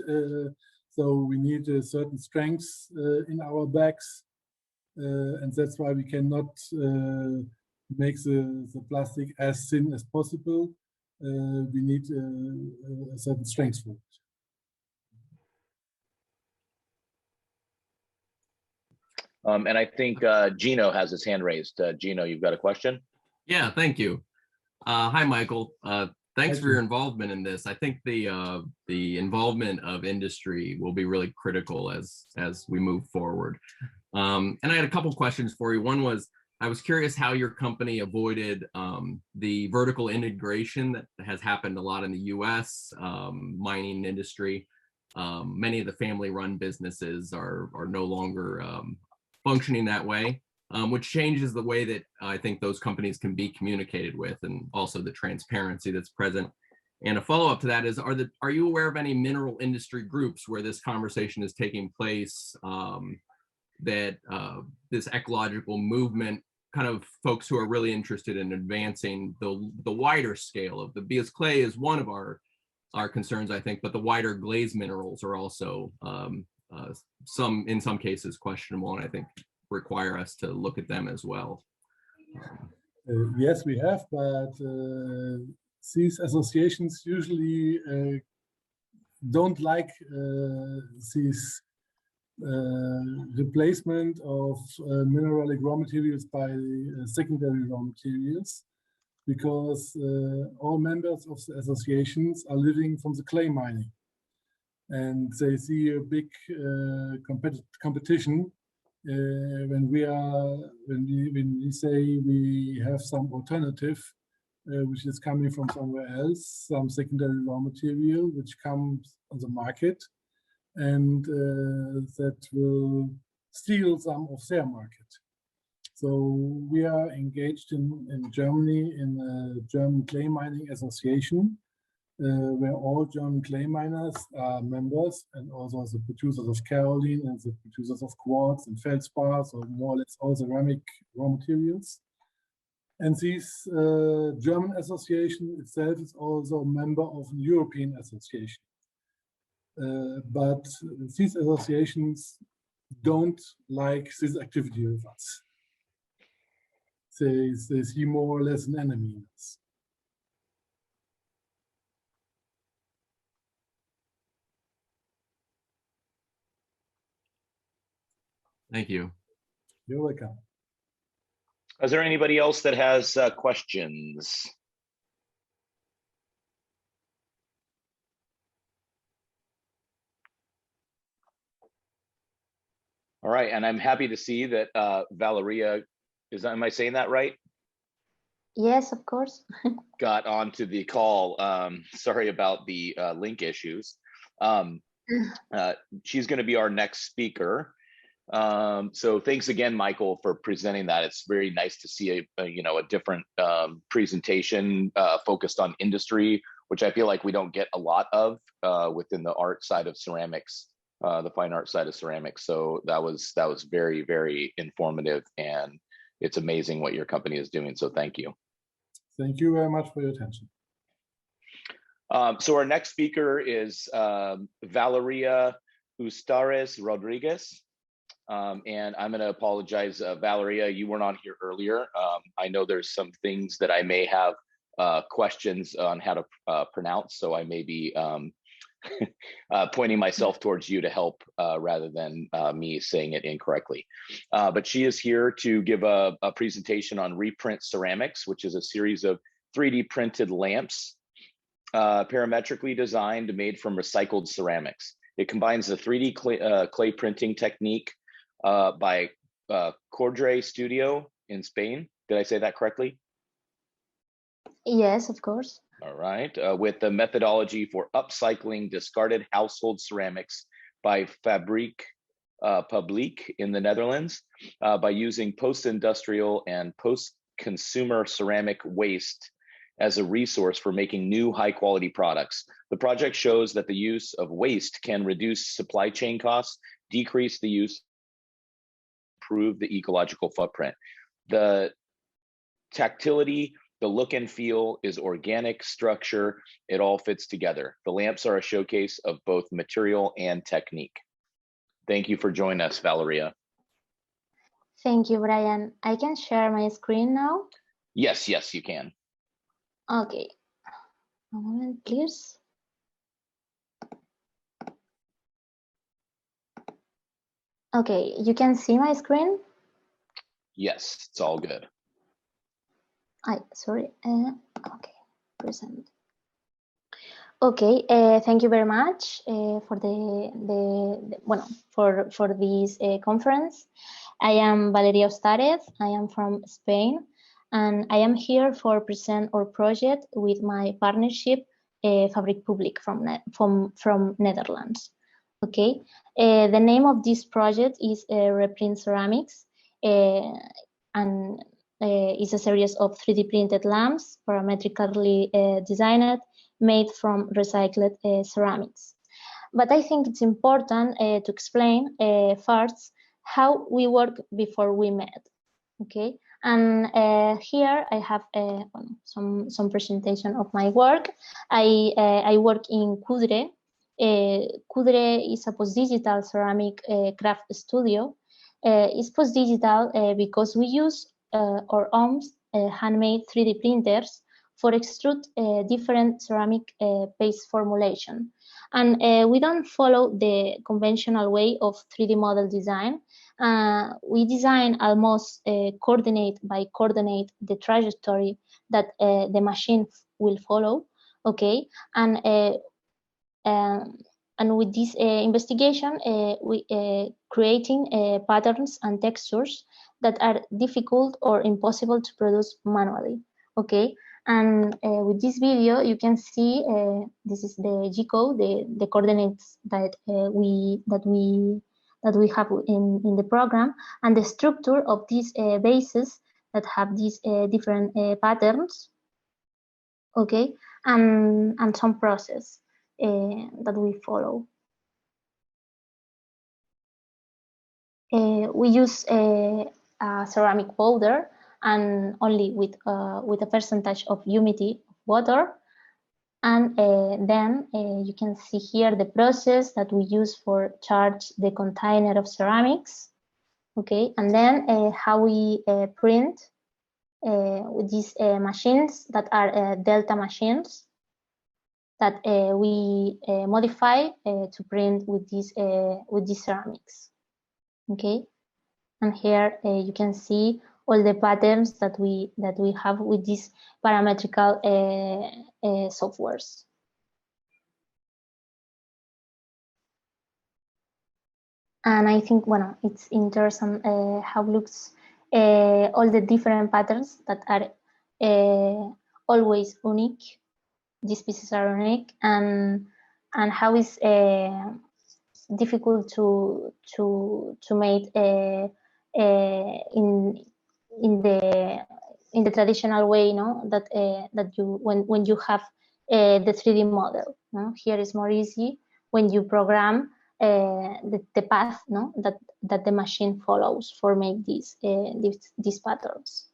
So we need a certain strength in our bags, and that's why we cannot make the plastic as thin as possible. We need a certain strength for it. And I think Gino has his hand raised. Gino, you've got a question? Yeah, thank you. Hi, Michael. Thanks for your involvement in this. I think the involvement of industry will be really critical as we move forward. And I had a couple questions for you. One was, I was curious how your company avoided the vertical integration that has happened a lot in the US mining industry. Many of the family-run businesses are no longer functioning that way, which changes the way that I think those companies can be communicated with, and also the transparency that's present. And a follow-up to that is, are you aware of any mineral industry groups where this conversation is taking place, that this ecological movement, kind of folks who are really interested in advancing the wider scale of because clay is one of our concerns, I think, but the wider glaze minerals are also in some cases questionable, and I think require us to look at them as well. Yes, we have, but these associations usually don't like these replacement of mineralic raw materials by secondary raw materials, because all members of the associations are living from the clay mining. And they see a big competition when we say we have some alternative which is coming from somewhere else, some secondary raw material which comes on the market, and that will steal some of their market. So we are engaged in Germany in a German clay mining association, where all German clay miners are members, and also the producers of kaolin and the producers of quartz and feldspar, so more or less all ceramic raw materials. And this German association itself is also a member of the European association. But these associations don't like this activity with us. They see more or less an enemy in us. Thank you. You're welcome. Is there anybody else that has questions? All right, and I'm happy to see that Valeria, am I saying that right? Yes, of course. Got onto the call. Sorry about the link issues. She's going to be our next speaker. So thanks again, Michael, for presenting that. It's very nice to see a different presentation focused on industry, which I feel like we don't get a lot of within the art side of ceramics, the fine art side of ceramics. So that was very, very informative, and it's amazing what your company is doing. So thank you. Thank you very much for your attention. So our next speaker is Valeria Ustarez Rodriguez. And I'm going to apologize, Valeria, you weren't on here earlier. I know there's some things that I may have questions on how to pronounce, so I may be pointing myself towards you to help rather than me saying it incorrectly. But she is here to give a presentation on Reprint Ceramics, which is a series of 3D printed lamps, parametrically designed, made from recycled ceramics. It combines the 3D clay printing technique by Cordray Studio in Spain. Did I say that correctly? Yes, of course. All right. With the methodology for upcycling discarded household ceramics by Fabriek Publiek in the Netherlands, by using post-industrial and post-consumer ceramic waste as a resource for making new high-quality products. The project shows that the use of waste can reduce supply chain costs, decrease the use, improve the ecological footprint. The tactility, the look and feel is organic structure. It all fits together. The lamps are a showcase of both material and technique. Thank you for joining us, Valeria. Thank you, Brian. I can share my screen now? Yes, yes, you can. Okay. A moment, please. Okay, you can see my screen? Yes, it's all good. Sorry. Okay, present. Okay, thank you very much for for this conference. I am Valeria Ustarez. I am from Spain, and I am here for present our project with my partnership, Fabriek Publiek from Netherlands. Okay, the name of this project is Reprint Ceramics, and is a series of 3D printed lamps, parametrically designed, made from recycled ceramics. But I think it's important to explain first how we work before we met. Okay, and here I have some presentation of my work. I work in Coudray. Coudray is a post-digital ceramic craft studio. It's post-digital because we use our own handmade 3D printers for extrude different ceramic paste formulation. And we don't follow the conventional way of 3D model design. We design almost coordinate by coordinate the trajectory that the machine will follow, okay? And with this investigation, we creating patterns and textures that are difficult or impossible to produce manually, okay? And with this video, you can see this is the G code, the coordinates that we have in the program, and the structure of these bases that have these different patterns, okay, and some process that we follow. We use a ceramic powder and only with a percentage of humidity of water. And then you can see here the process that we use for charge the container of ceramics. Okay, and then how we print with these machines that are delta machines that we modify to print with these ceramics. Okay, and here you can see all the patterns that we have with these parametrical softwares. And I think, well, it's interesting how looks all the different patterns that are always unique. These pieces are unique, and how is difficult to make in the traditional way, no? That you when you have the 3D model, no? Here is more easy when you program the path, no? that the machine follows for make these patterns.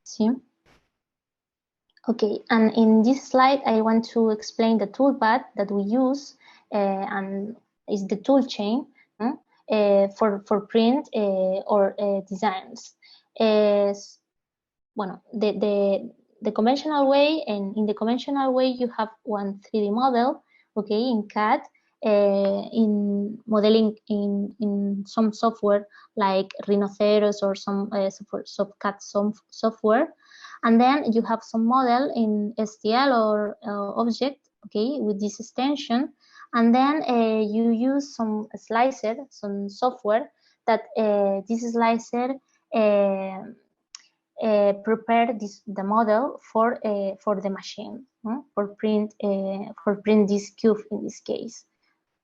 See? Okay, and in this slide, I want to explain the toolpath that we use, and is the tool chain for print or designs. Well, the conventional way, and in the conventional way, you have one 3D model, okay, in CAD, in modeling in some software like Rhinoceros or some CAD software. And then you have some model in STL or object, okay, with this extension. And then you use some slicer, some software that this slicer prepare the model for the machine, for print this cube in this case.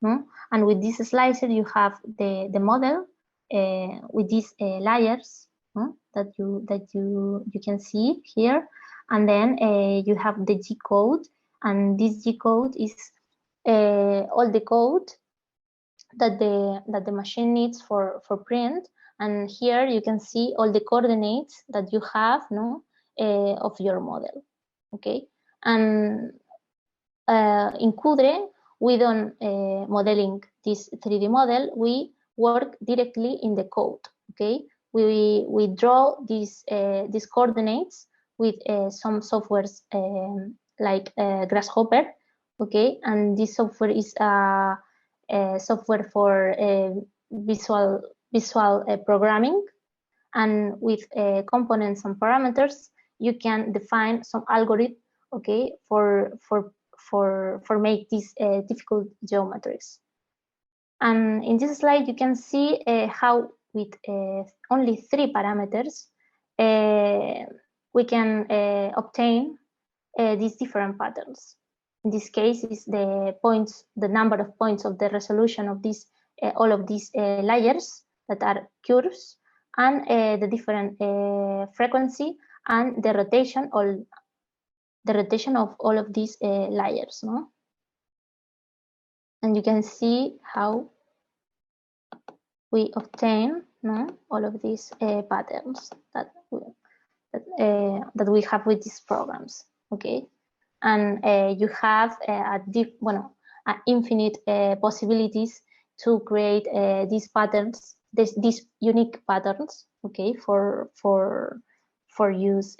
And with this slicer, you have the model with these layers that you can see here, and then you have the G code, and this G code is all the code that the machine needs for print. And here you can see all the coordinates that you have, of your model. Okay, and in Cudre, we don't modeling this 3D model. We work directly in the code. Okay, we draw these coordinates with some softwares like Grasshopper. Okay, and this software is a software for visual programming, and with components and parameters, you can define some algorithm, okay, for make these difficult geometries. And in this slide, you can see how with only 3 parameters we can obtain these different patterns. In this case, is the points, the number of points of the resolution of these all of these layers that are curves, and the different frequency and the rotation, of all of these layers, no? And you can see how we obtain, all of these patterns that we have with these programs. Okay, and you have infinite possibilities to create these patterns, these unique patterns. Okay, for use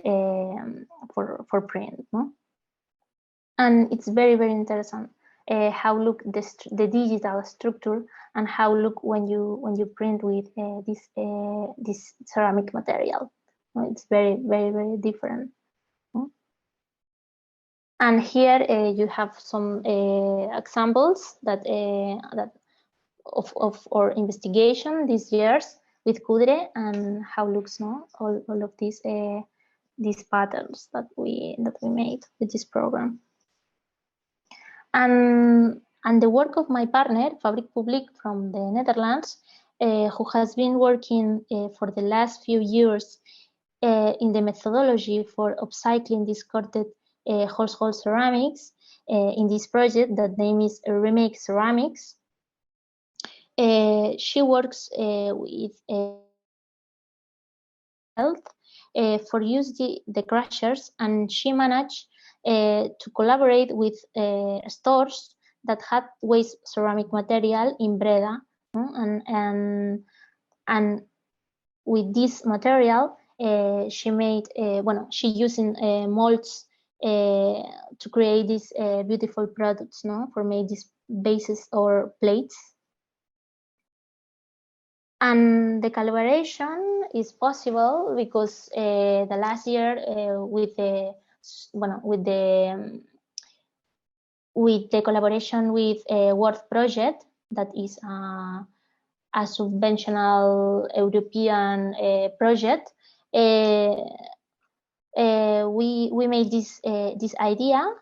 for print, no? And it's very, very interesting how look the digital structure, and how look when you print with this ceramic material. It's very different. And here you have some examples that of our investigation these years with Kudre, and how looks all of these patterns that we made with this program. And the work of my partner, Fabriek Publiek from the Netherlands, who has been working for the last few years in the methodology for upcycling discarded household ceramics in this project that name is Remake Ceramics. She works with health for use the crushers, and she managed to collaborate with stores that had waste ceramic material in Breda, and with this material she made she using molds to create these beautiful products, for make these bases or plates. And the collaboration is possible because the last year with the collaboration with World Project, that is a subventional European project, we made this idea,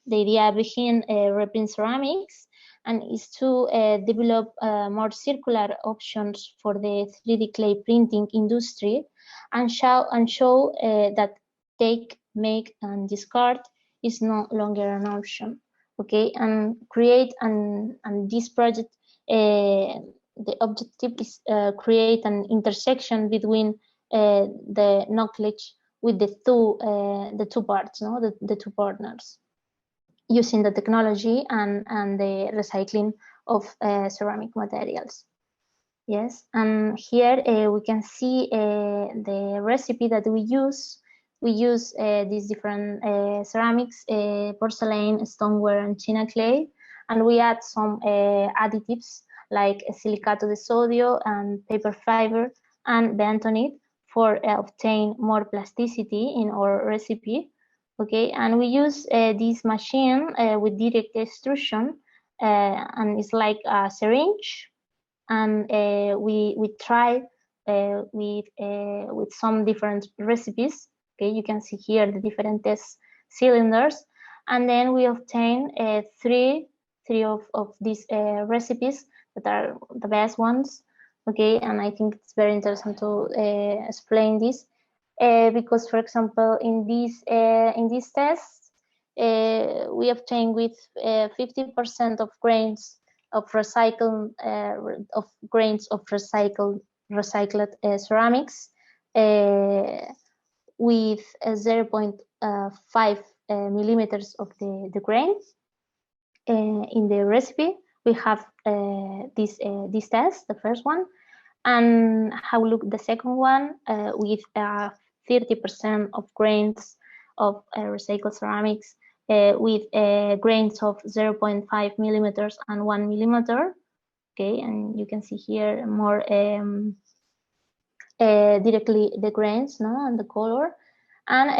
the idea behind Reprint Ceramics, and is to develop more circular options for the 3D clay printing industry, and show that take, make, and discard is no longer an option. Okay, and create and this project, the objective is create an intersection between the knowledge with the two parts, the two partners, using the technology and the recycling of ceramic materials. Yes, and here we can see the recipe that we use. We use these different ceramics, porcelain, stoneware, and china clay, and we add some additives like silicato de sodio and paper fiber and bentonite for obtain more plasticity in our recipe. Okay, and we use this machine with direct extrusion, and it's like a syringe, and we try with some different recipes. Okay, you can see here the different test cylinders, and then we obtain three of these recipes that are the best ones. Okay, and I think it's very interesting to explain this because, for example, in these tests, we obtain with 50% of grains of recycled recycled ceramics, with 0.5 millimeters of the grain. In the recipe, we have this test, the first one, and how look the second one with 30% of grains of recycled ceramics with grains of 0.5 millimeters and 1 millimeter. Okay, and you can see here more directly the grains, and the color, and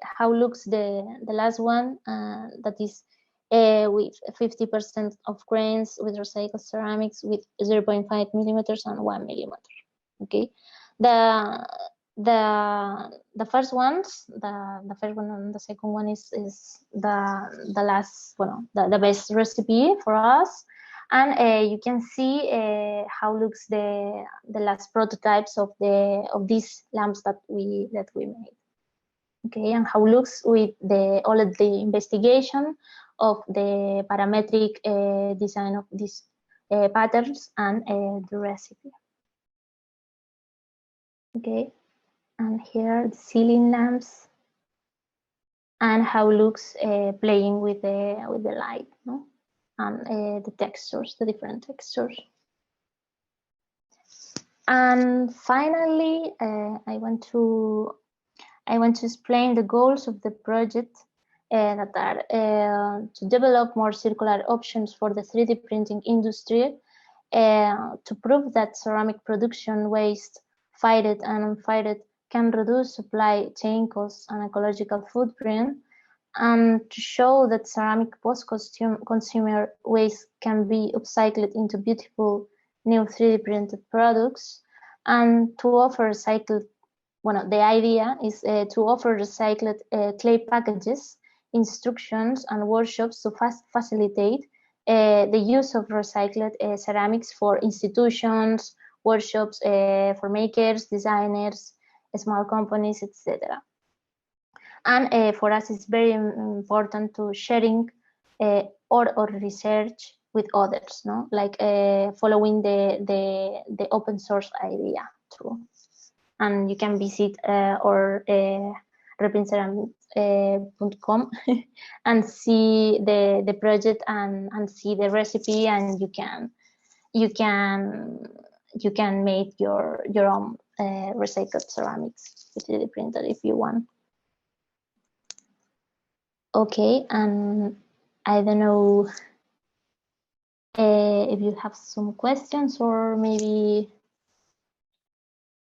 how looks the last one, that is with 50% of grains with recycled ceramics with 0.5 millimeters and 1 millimeter. Okay, the first ones, the first one and the second one is the last, the best recipe for us. And you can see how looks the last prototypes of these lamps that we made. Okay, and how looks with all of the investigation of the parametric design of these patterns and the recipe. Okay, and here the ceiling lamps and how looks playing with the light, and the textures, the different textures. And finally, I want to explain the goals of the project. that are to develop more circular options for the 3D printing industry, to prove that ceramic production waste, fired and unfired, can reduce supply chain costs and ecological footprint, and to show that ceramic post-consumer waste can be upcycled into beautiful new 3D printed products, and to offer recycled, the idea is to offer recycled clay packages, instructions, and workshops to facilitate the use of recycled ceramics for institutions, workshops for makers, designers, small companies, etc. And for us, it's very important to sharing or research with others, no? Like following the open source idea too. And you can visit our reprintceramics.com and see the project and see the recipe, and you can make your own recycled ceramics with 3D printer if you want. Okay, and I don't know if you have some questions, or maybe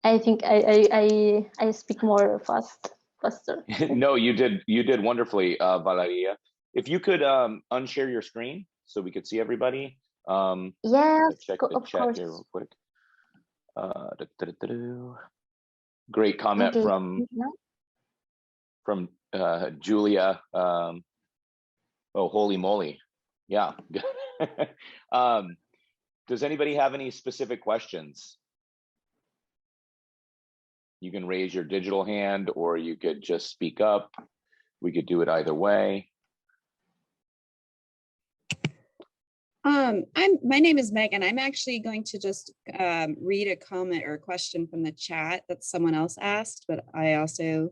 I think I speak more faster. No, you did wonderfully, Valeria. If you could unshare your screen so we could see everybody. Yes, check the chat here real quick. Great comment from Julia. Oh, holy moly. Yeah. Does anybody have any specific questions? You can raise your digital hand, or you could just speak up. We could do it either way. My name is Megan. I'm actually going to just read a comment or a question from the chat that someone else asked, but I also,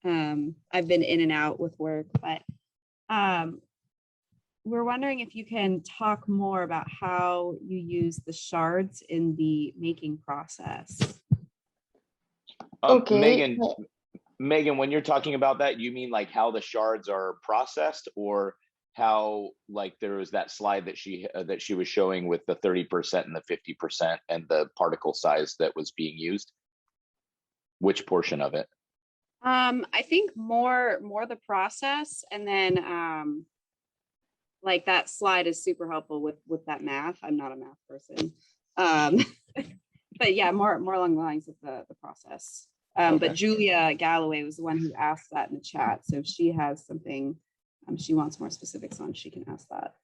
I've been in and out with work, but we're wondering if you can talk more about how you use the shards in the making process. Okay. Megan, when you're talking about that, you mean like how the shards are processed, or how, like, there was that slide that she was showing with the 30% and the 50% and the particle size that was being used? Which portion of it? I think more the process, and then like that slide is super helpful with that math. I'm not a math person, but yeah, more along the lines of the process. Okay. But Julia Galloway was the one who asked that in the chat. So if she has something she wants more specifics on, she can ask that.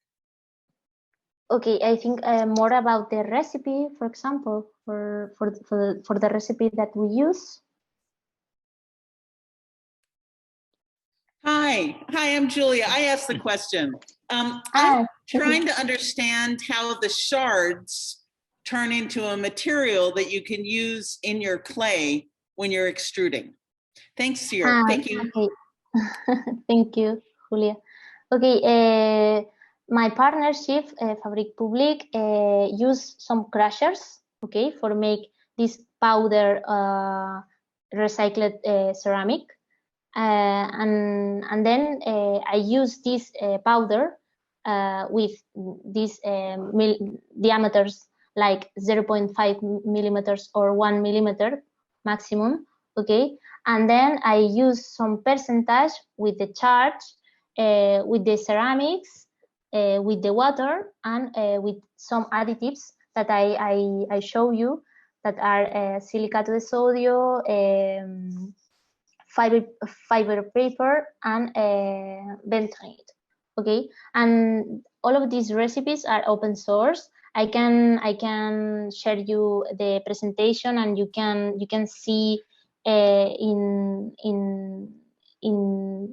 Okay, I think more about the recipe, for example, for the recipe that we use. Hi, I'm Julia. I asked the question. I'm trying to understand how the shards turn into a material that you can use in your clay when you're extruding. Thanks, Sierra. Thank you. Okay. Thank you, Julia. Okay, my partnership, Fabric Public, use some crushers, okay, for make this powder recycled ceramic. And then I use this powder with these diameters like 0.5 millimeters or 1 millimeter maximum, okay? And then I use some percentage with the charge, with the ceramics, with the water, and with some additives that I show you, that are silicato de sodio, fiber paper, and bentonite. Okay, and all of these recipes are open source. I can share you the presentation, and you can see in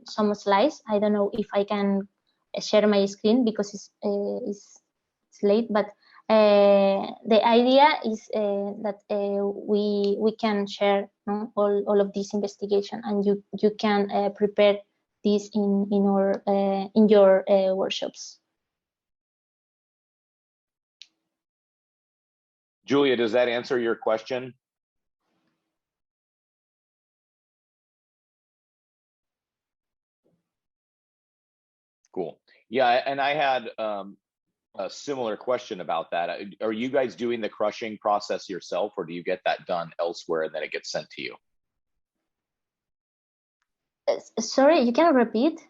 some slides. I don't know if I can share my screen because it's late, but the idea is that we can share all of this investigation, and you can prepare this in your workshops. Julia, does that answer your question? Cool. Yeah, and I had a similar question about that. Are you guys doing the crushing process yourself, or do you get that done elsewhere and then it gets sent to you? Sorry, you can repeat?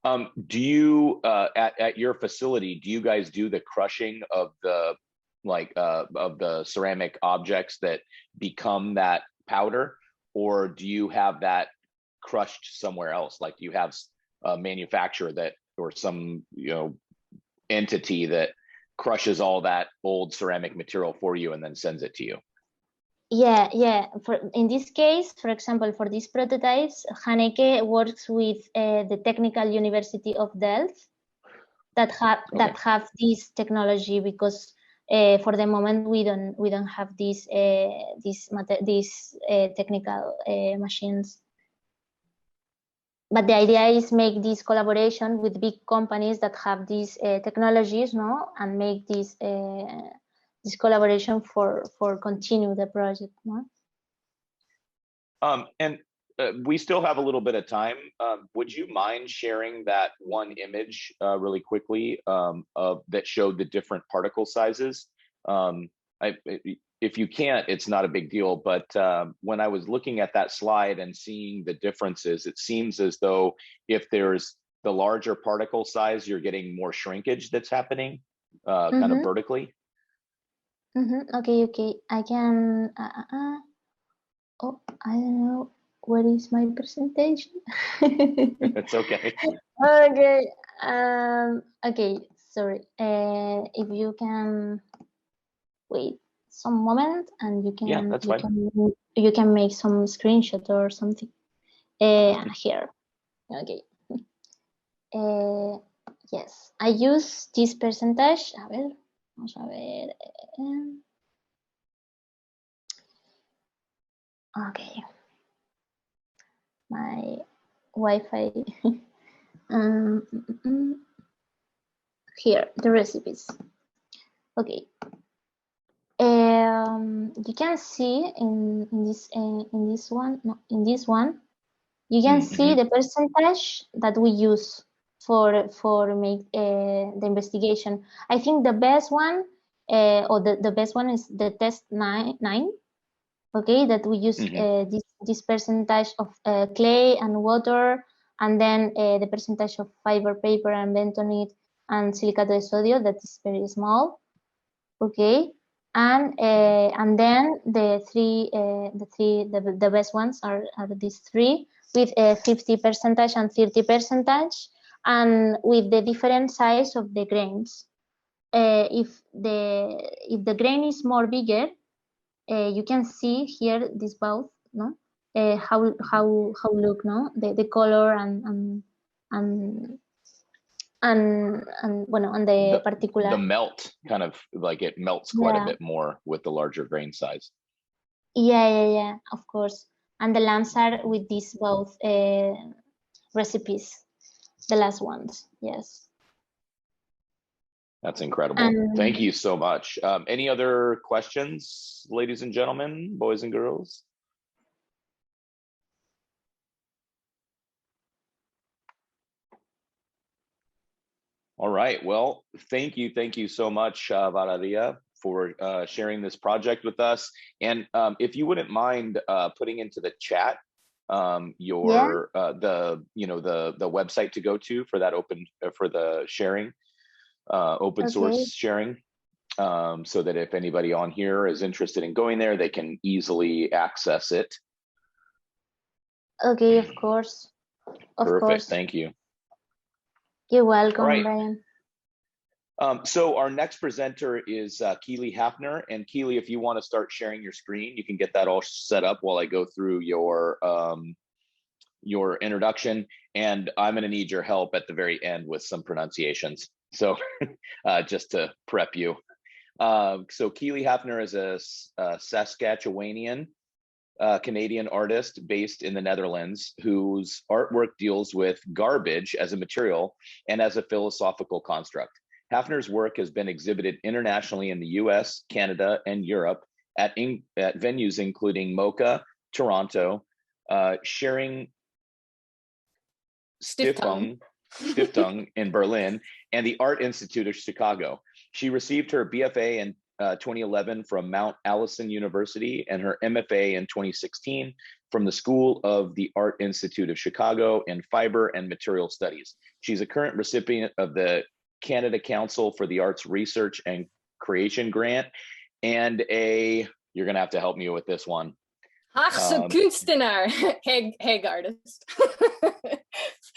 Do you at your facility, do you guys do the crushing of the ceramic objects that become that powder, or do you have that crushed somewhere else? Like, do you have a manufacturer that, or some entity that crushes all that old ceramic material for you and then sends it to you? Yeah. In this case, for example, for these prototypes, Haneke works with the Technical University of Delft that have this technology, because for the moment we don't have these technical machines. But the idea is make this collaboration with big companies that have these technologies, and make this collaboration for continue the project. And we still have a little bit of time. Would you mind sharing that one image really quickly that showed the different particle sizes? If you can't, it's not a big deal, but when I was looking at that slide and seeing the differences, it seems as though if there's the larger particle size, you're getting more shrinkage that's happening kind of vertically. Okay. I can, oh, I don't know, what is my presentation? It's okay. Okay, okay, sorry. If you can wait some moment, and you can, yeah, that's fine. You can make some screenshot or something. Here, okay. Yes, I use this percentage. A ver, vamos a ver. Okay, my Wi-Fi. Here, the recipes. Okay. You can see in this one, you can see the percentage that we use for make the investigation. I think the best one, or the best one, is the test 9. Okay, that we use this percentage of clay and water, and then the percentage of fiber paper and bentonite and silicato de sodio, that is very small. Okay, and then the best ones are these three, with 50 percentage and 30 percentage, and with the different size of the grains. If the grain is more bigger, you can see here this both, no? How look, no? The color and bueno, and the particular, the melt, kind of like it melts quite a bit more with the larger grain size. Yeah, of course. And the lamps are with these both recipes, the last ones. Yes. That's incredible. Thank you so much. Any other questions, ladies and gentlemen, boys and girls? All right. Well, thank you so much, Valeria, for sharing this project with us. And if you wouldn't mind putting into the chat your the website to go to for that for the sharing, open source sharing, so that if anybody on here is interested in going there, they can easily access it. Okay, of course. Perfect. Thank you. You're welcome, right. Brian. So our next presenter is Keeley Hafner. And Keeley, if you want to start sharing your screen, you can get that all set up while I go through your introduction. And I'm going to need your help at the very end with some pronunciations. So just to prep you. So Keeley Hafner is a Saskatchewanian Canadian artist based in the Netherlands, whose artwork deals with garbage as a material and as a philosophical construct. Hafner's work has been exhibited internationally in the US, Canada, and Europe at venues including MoCA, Toronto, Sharing Stiftung, Stiftung in Berlin, and the Art Institute of Chicago. She received her BFA in 2011 from Mount Allison University and her MFA in 2016 from the School of the Art Institute of Chicago in Fiber and Material Studies. She's a current recipient of the Canada Council for the Arts Research and Creation Grant and you're gonna have to help me with this one. Kunstenaar, Hague artist.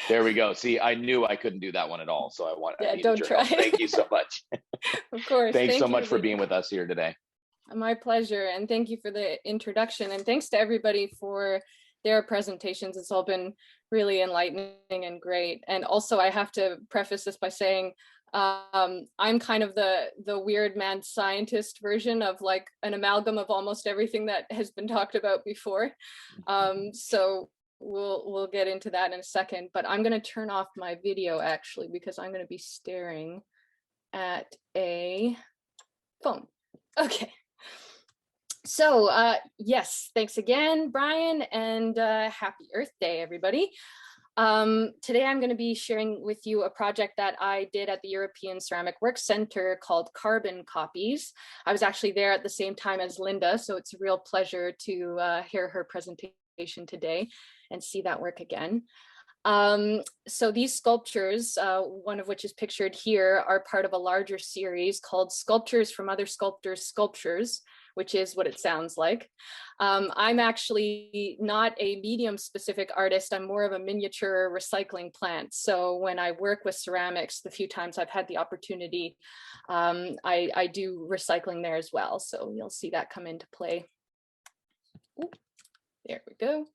There we go. See, I knew I couldn't do that one at all. So I needed don't your try. help. Thank you so much. Of course. Thanks so Thank much you, for Leibig. being with us here today. My pleasure. And thank you for the introduction. And thanks to everybody for their presentations. It's all been really enlightening and great. And also I have to preface this by saying, I'm kind of the weird mad scientist version of like an amalgam of almost everything that has been talked about before. So we'll get into that in a second, but I'm going to turn off my video actually, because I'm going to be staring at a phone. Okay. So yes, thanks again, Brian, and happy Earth Day, everybody. Today I'm going to be sharing with you a project that I did at the European Ceramic Works Center called Carbon Copies. I was actually there at the same time as Linda, so it's a real pleasure to hear her presentation today and see that work again. So these sculptures, one of which is pictured here, are part of a larger series called Sculptures from Other Sculptors' Sculptures, which is what it sounds like. I'm actually not a medium specific artist. I'm more of a miniature recycling plant. So when I work with ceramics, the few times I've had the opportunity, I do recycling there as well. So you'll see that come into play. Ooh, there we go.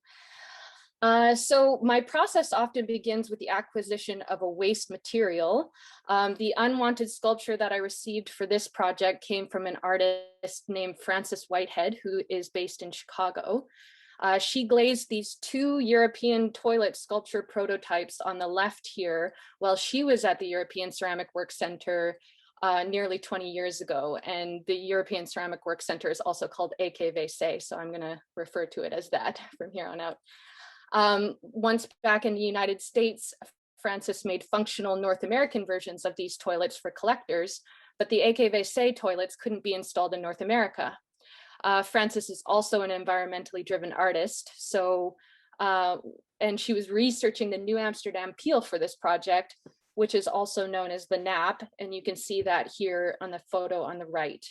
So my process often begins with the acquisition of a waste material. The unwanted sculpture that I received for this project came from an artist named Frances Whitehead, who is based in Chicago. She glazed these 2 European toilet sculpture prototypes on the left here while she was at the European Ceramic Works Center nearly 20 years ago. And the European Ceramic Works Center is also called EKVC, so I'm going to refer to it as that from here on out. Once back in the United States, Frances made functional North American versions of these toilets for collectors, but the EKVC toilets couldn't be installed in North America. Frances is also an environmentally driven artist, so and she was researching the New Amsterdam peel for this project, which is also known as the nap, and you can see that here on the photo on the right.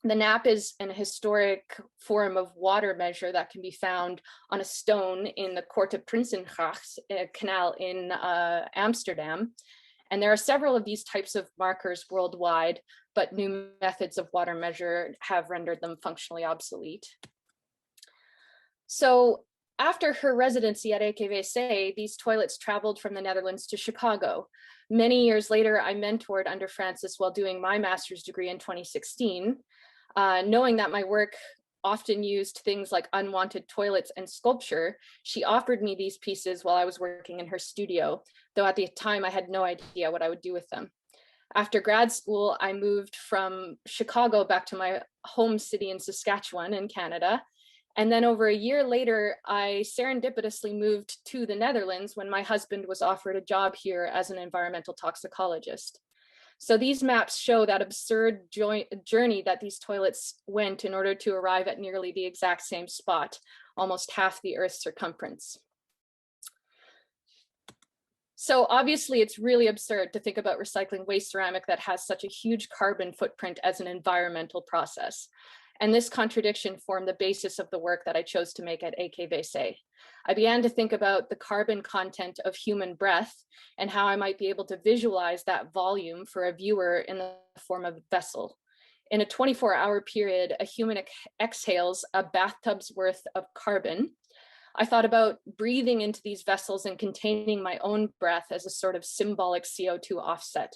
The nap is an historic form of water measure that can be found on a stone in the Korte Prinsengracht canal in Amsterdam. And there are several of these types of markers worldwide, but new methods of water measure have rendered them functionally obsolete. So after her residency at EKVC, these toilets traveled from the Netherlands to Chicago. Many years later, I mentored under Frances while doing my master's degree in 2016. Knowing that my work often used things like unwanted toilets and sculpture, she offered me these pieces while I was working in her studio, though at the time I had no idea what I would do with them. After grad school, I moved from Chicago back to my home city in Saskatchewan in Canada. And then over a year later, I serendipitously moved to the Netherlands when my husband was offered a job here as an environmental toxicologist. So these maps show that absurd journey that these toilets went in order to arrive at nearly the exact same spot, almost half the Earth's circumference. So obviously it's really absurd to think about recycling waste ceramic that has such a huge carbon footprint as an environmental process. And this contradiction formed the basis of the work that I chose to make at EKVC. I began to think about the carbon content of human breath and how I might be able to visualize that volume for a viewer in the form of a vessel. In a 24-hour period, a human exhales a bathtub's worth of carbon. I thought about breathing into these vessels and containing my own breath as a sort of symbolic CO2 offset.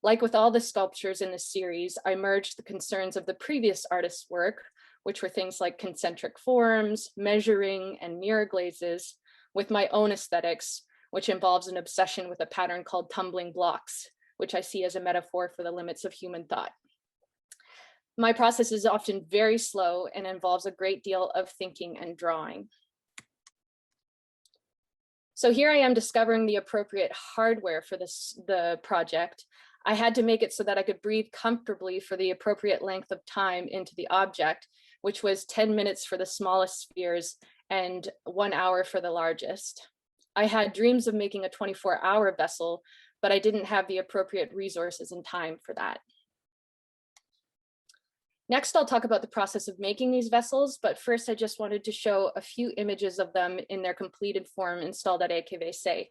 Like with all the sculptures in this series, I merged the concerns of the previous artist's work, which were things like concentric forms, measuring, and mirror glazes, with my own aesthetics, which involves an obsession with a pattern called tumbling blocks, which I see as a metaphor for the limits of human thought. My process is often very slow and involves a great deal of thinking and drawing. So here I am discovering the appropriate hardware for the project. I had to make it so that I could breathe comfortably for the appropriate length of time into the object, which was 10 minutes for the smallest spheres and 1 hour for the largest. I had dreams of making a 24-hour vessel, but I didn't have the appropriate resources and time for that. Next, I'll talk about the process of making these vessels, but first I just wanted to show a few images of them in their completed form installed at EarthDay.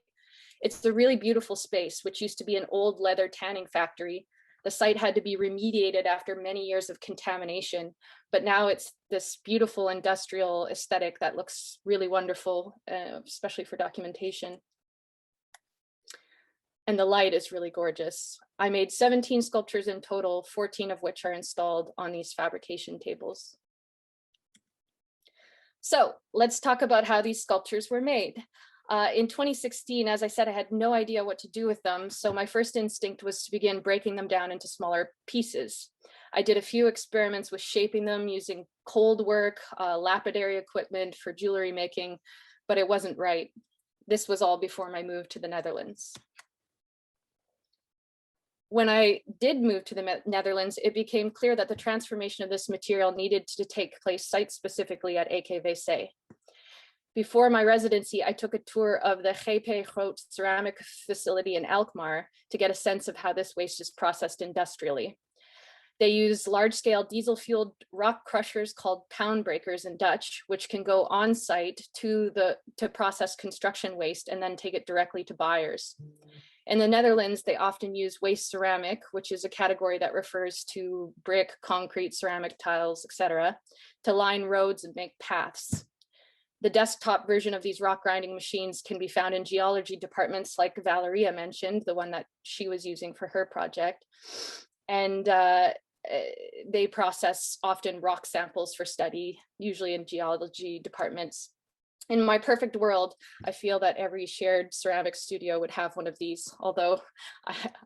It's a really beautiful space, which used to be an old leather tanning factory. The site had to be remediated after many years of contamination, but now it's this beautiful industrial aesthetic that looks really wonderful, especially for documentation. And the light is really gorgeous. I made 17 sculptures in total, 14 of which are installed on these fabrication tables. So let's talk about how these sculptures were made. In 2016, as I said, I had no idea what to do with them. So my first instinct was to begin breaking them down into smaller pieces. I did a few experiments with shaping them using cold work, lapidary equipment for jewelry making, but it wasn't right. This was all before my move to the Netherlands. When I did move to the Netherlands, it became clear that the transformation of this material needed to take place site-specifically at EarthDay. Before my residency, I took a tour of the Reprint Ceramics facility in Alkmaar to get a sense of how this waste is processed industrially. They use large-scale diesel-fueled rock crushers called pound breakers in Dutch, which can go on site to process construction waste and then take it directly to buyers. In the Netherlands, they often use waste ceramic, which is a category that refers to brick, concrete, ceramic tiles, etc., to line roads and make paths. The desktop version of these rock grinding machines can be found in geology departments like Valeria mentioned, the one that she was using for her project. And they process often rock samples for study, usually in geology departments. In my perfect world, I feel that every shared ceramics studio would have one of these, although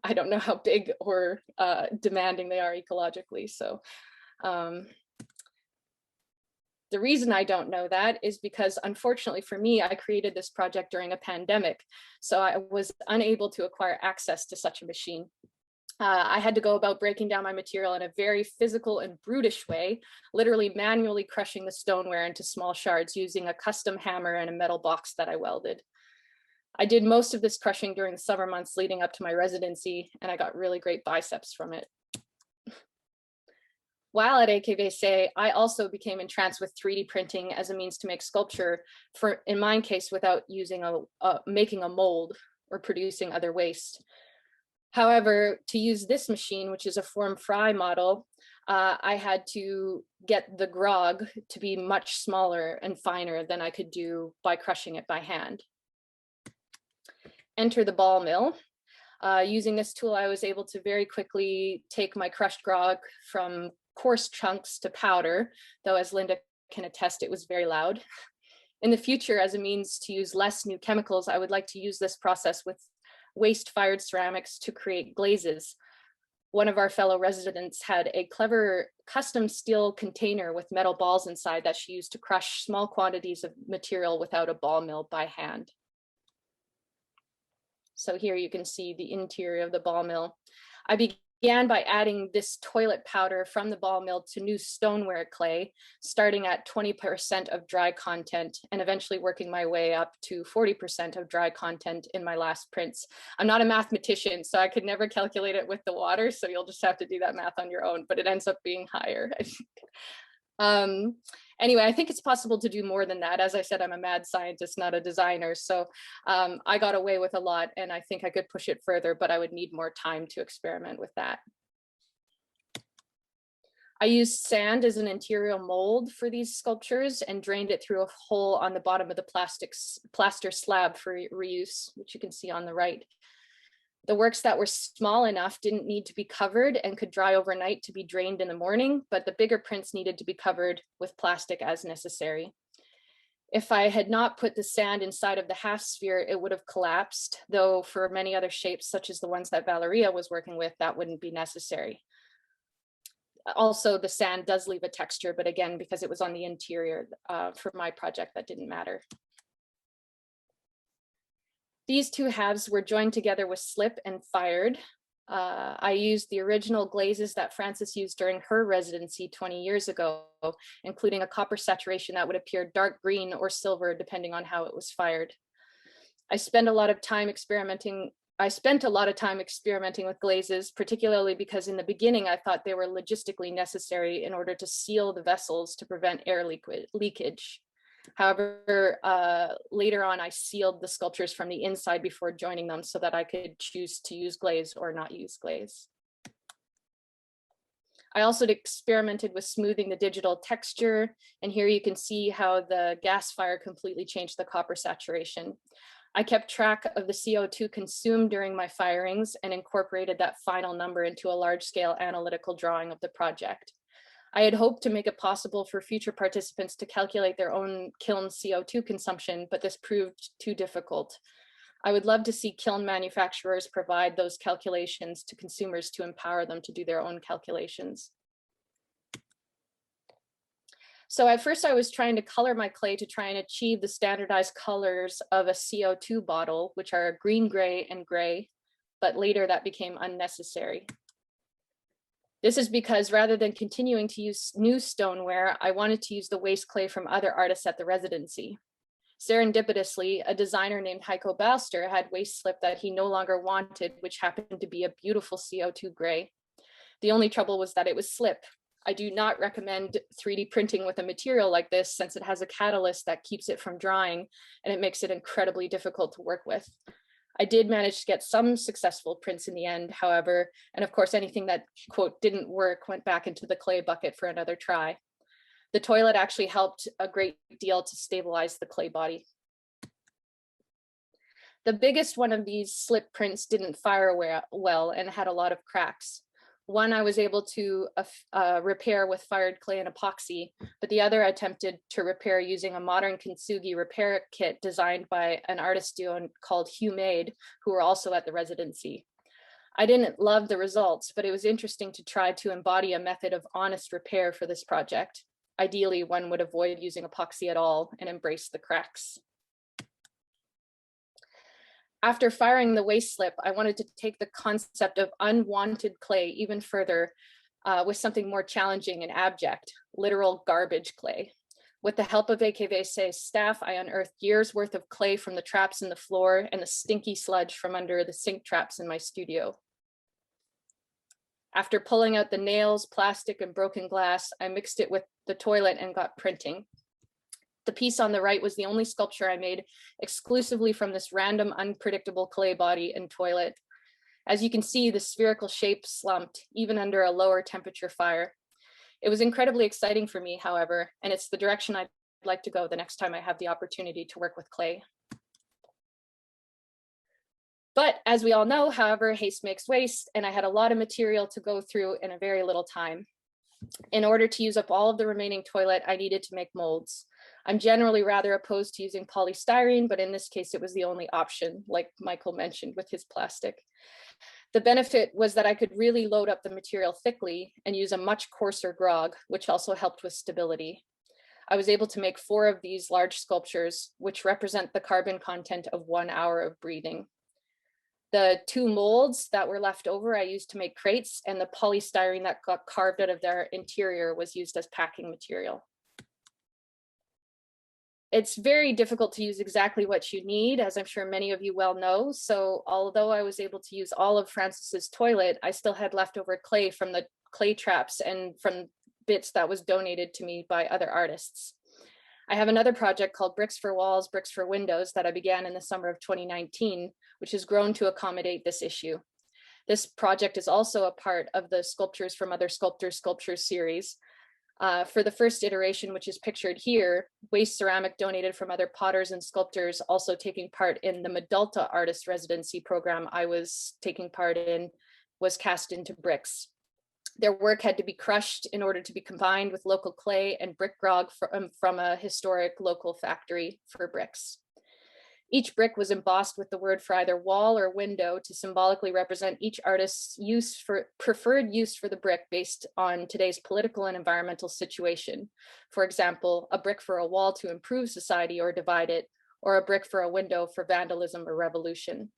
I don't know how big or demanding they are ecologically. So the reason I don't know that is because, unfortunately for me, I created this project during a pandemic, so I was unable to acquire access to such a machine. I had to go about breaking down my material in a very physical and brutish way, literally manually crushing the stoneware into small shards using a custom hammer and a metal box that I welded. I did most of this crushing during the summer months leading up to my residency, and I got really great biceps from it. While at EarthDay, I also became entranced with 3D printing as a means to make sculpture, in my case, without using making a mold or producing other waste. However, to use this machine, which is a form fry model, I had to get the grog to be much smaller and finer than I could do by crushing it by hand. Enter the ball mill. Using this tool, I was able to very quickly take my crushed grog from coarse chunks to powder, though as Linda can attest, it was very loud. In the future, as a means to use less new chemicals, I would like to use this process with waste-fired ceramics to create glazes. One of our fellow residents had a clever custom steel container with metal balls inside that she used to crush small quantities of material without a ball mill by hand. So here you can see the interior of the ball mill. I began by adding this toilet powder from the ball mill to new stoneware clay, starting at 20% of dry content and eventually working my way up to 40% of dry content in my last prints. I'm not a mathematician, so I could never calculate it with the water, so you'll just have to do that math on your own, but it ends up being higher, I think. Anyway, I think it's possible to do more than that. As I said, I'm a mad scientist, not a designer. So I got away with a lot and I think I could push it further, but I would need more time to experiment with that. I used sand as an interior mold for these sculptures and drained it through a hole on the bottom of the plaster slab for reuse, which you can see on the right. The works that were small enough didn't need to be covered and could dry overnight to be drained in the morning, but the bigger prints needed to be covered with plastic as necessary. If I had not put the sand inside of the half sphere, it would have collapsed, though for many other shapes, such as the ones that Valeria was working with, that wouldn't be necessary. Also, the sand does leave a texture, but again, because it was on the interior for my project, that didn't matter. These two halves were joined together with slip and fired. I used the original glazes that Frances used during her residency 20 years ago, including a copper saturation that would appear dark green or silver depending on how it was fired. I spent a lot of time experimenting with glazes, particularly because in the beginning I thought they were logistically necessary in order to seal the vessels to prevent air leakage. However, later on I sealed the sculptures from the inside before joining them so that I could choose to use glaze or not use glaze. I also experimented with smoothing the digital texture, and here you can see how the gas fire completely changed the copper saturation. I kept track of the CO2 consumed during my firings and incorporated that final number into a large-scale analytical drawing of the project. I had hoped to make it possible for future participants to calculate their own kiln CO2 consumption, but this proved too difficult. I would love to see kiln manufacturers provide those calculations to consumers to empower them to do their own calculations. So at first I was trying to color my clay to try and achieve the standardized colors of a CO2 bottle, which are green, gray, and gray, but later that became unnecessary. This is because rather than continuing to use new stoneware, I wanted to use the waste clay from other artists at the residency. Serendipitously, a designer named Heiko Balster had waste slip that he no longer wanted, which happened to be a beautiful CO2 gray. The only trouble was that it was slip. I do not recommend 3D printing with a material like this since it has a catalyst that keeps it from drying and it makes it incredibly difficult to work with. I did manage to get some successful prints in the end, however, and of course anything that, quote, didn't work went back into the clay bucket for another try. The toilet actually helped a great deal to stabilize the clay body. The biggest one of these slip prints didn't fire well and had a lot of cracks. One I was able to repair with fired clay and epoxy, but the other I attempted to repair using a modern kintsugi repair kit designed by an artist duo called Hugh Made, who were also at the residency. I didn't love the results, but it was interesting to try to embody a method of honest repair for this project. Ideally, one would avoid using epoxy at all and embrace the cracks. After firing the waste slip, I wanted to take the concept of unwanted clay even further with something more challenging and abject, literal garbage clay. With the help of AKVC's staff, I unearthed years worth of clay from the traps in the floor and the stinky sludge from under the sink traps in my studio. After pulling out the nails, plastic, and broken glass, I mixed it with the toilet and got printing. The piece on the right was the only sculpture I made exclusively from this random, unpredictable clay body and toilet. As you can see, the spherical shape slumped, even under a lower temperature fire. It was incredibly exciting for me, however, and it's the direction I'd like to go the next time I have the opportunity to work with clay. But as we all know, however, haste makes waste, and I had a lot of material to go through in a very little time. In order to use up all of the remaining toilet, I needed to make molds. I'm generally rather opposed to using polystyrene, but in this case, it was the only option, like Michael mentioned with his plastic. The benefit was that I could really load up the material thickly and use a much coarser grog, which also helped with stability. I was able to make 4 of these large sculptures, which represent the carbon content of 1 hour of breathing. The 2 molds that were left over I used to make crates, and the polystyrene that got carved out of their interior was used as packing material. It's very difficult to use exactly what you need, as I'm sure many of you well know. So although I was able to use all of Frances's toilet, I still had leftover clay from the clay traps and from bits that was donated to me by other artists. I have another project called Bricks for Walls, Bricks for Windows that I began in the summer of 2019, which has grown to accommodate this issue. This project is also a part of the Sculptures from Other Sculptors series. For the first iteration, which is pictured here, waste ceramic donated from other potters and sculptors also taking part in the Medalta artist residency program I was taking part in was cast into bricks. Their work had to be crushed in order to be combined with local clay and brick grog from a historic local factory for bricks. Each brick was embossed with the word for either wall or window to symbolically represent each artist's preferred use for the brick based on today's political and environmental situation. For example, a brick for a wall to improve society or divide it, or a brick for a window for vandalism or revolution.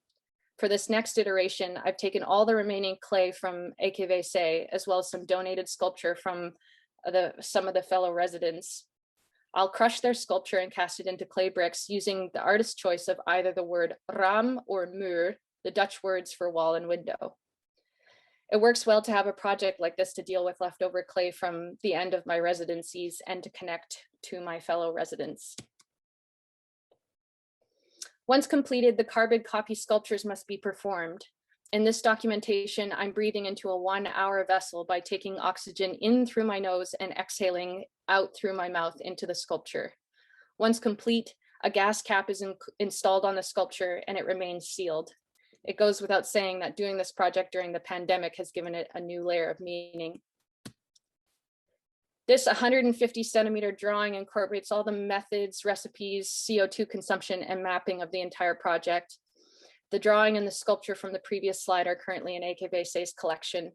For this next iteration, I've taken all the remaining clay from EarthDay, as well as some donated sculpture from some of the fellow residents. I'll crush their sculpture and cast it into clay bricks using the artist's choice of either the word raam or muur, the Dutch words for wall and window. It works well to have a project like this to deal with leftover clay from the end of my residencies and to connect to my fellow residents. Once completed, the carbon copy sculptures must be performed. In this documentation, I'm breathing into a 1-hour vessel by taking oxygen in through my nose and exhaling out through my mouth into the sculpture. Once complete, a gas cap is installed on the sculpture and it remains sealed. It goes without saying that doing this project during the pandemic has given it a new layer of meaning. This 150 centimeter drawing incorporates all the methods, recipes, CO2 consumption, and mapping of the entire project. The drawing and the sculpture from the previous slide are currently in EarthDay's collection.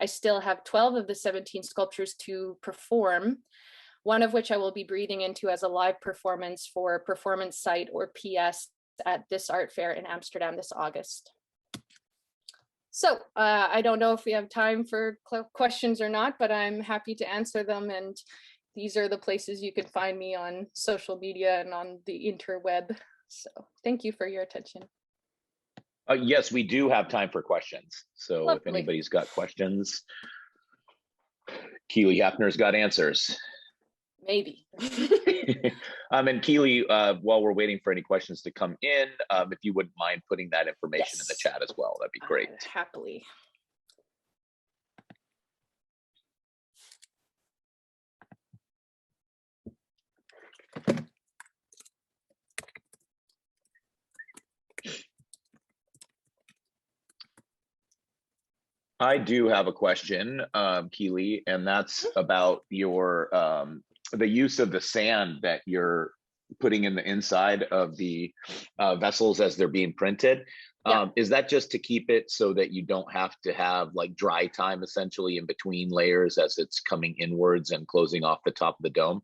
I still have 12 of the 17 sculptures to perform, one of which I will be breathing into as a live performance for Performance Site, or PS, at this art fair in Amsterdam this August. So I don't know if we have time for questions or not, but I'm happy to answer them. And these are the places you can find me on social media and on the interweb. So thank you for your attention. Yes, we do have time for questions. So Lovely. If anybody's got questions, Keeley Hafner's got answers. Maybe. And Keeley, while we're waiting for any questions to come in, if you wouldn't mind putting that information in the chat as well, that'd be great. Happily. I do have a question, Keeley, and that's about your the use of the sand that you're putting in the inside of the vessels as they're being printed. Is that just to keep it so that you don't have to have like dry time essentially in between layers as it's coming inwards and closing off the top of the dome?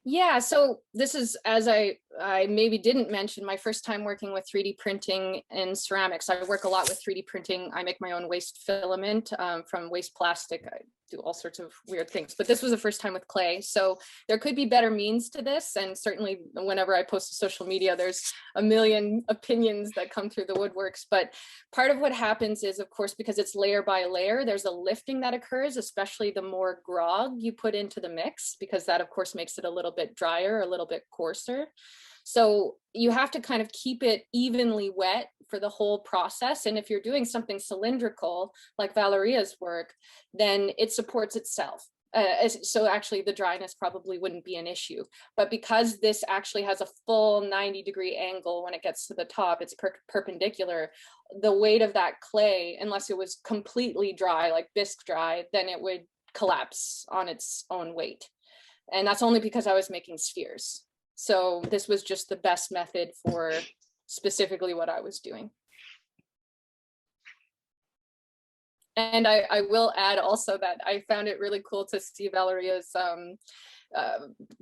Yeah, so this is, as I maybe didn't mention, my first time working with 3D printing in ceramics. I work a lot with 3D printing. I make my own waste filament from waste plastic. I do all sorts of weird things, but this was the first time with clay. So there could be better means to this. And certainly whenever I post to social media, there's a million opinions that come through the woodworks. But part of what happens is, of course, because it's layer by layer, there's a lifting that occurs, especially the more grog you put into the mix, because that of course makes it a little bit drier, a little bit coarser. So you have to kind of keep it evenly wet for the whole process. And if you're doing something cylindrical, like Valeria's work, then it supports itself. So actually the dryness probably wouldn't be an issue. But because this actually has a full 90-degree angle when it gets to the top, it's perpendicular, the weight of that clay, unless it was completely dry, like bisque dry, then it would collapse on its own weight. And that's only because I was making spheres. So this was just the best method for specifically what I was doing. And I will add also that I found it really cool to see Valeria's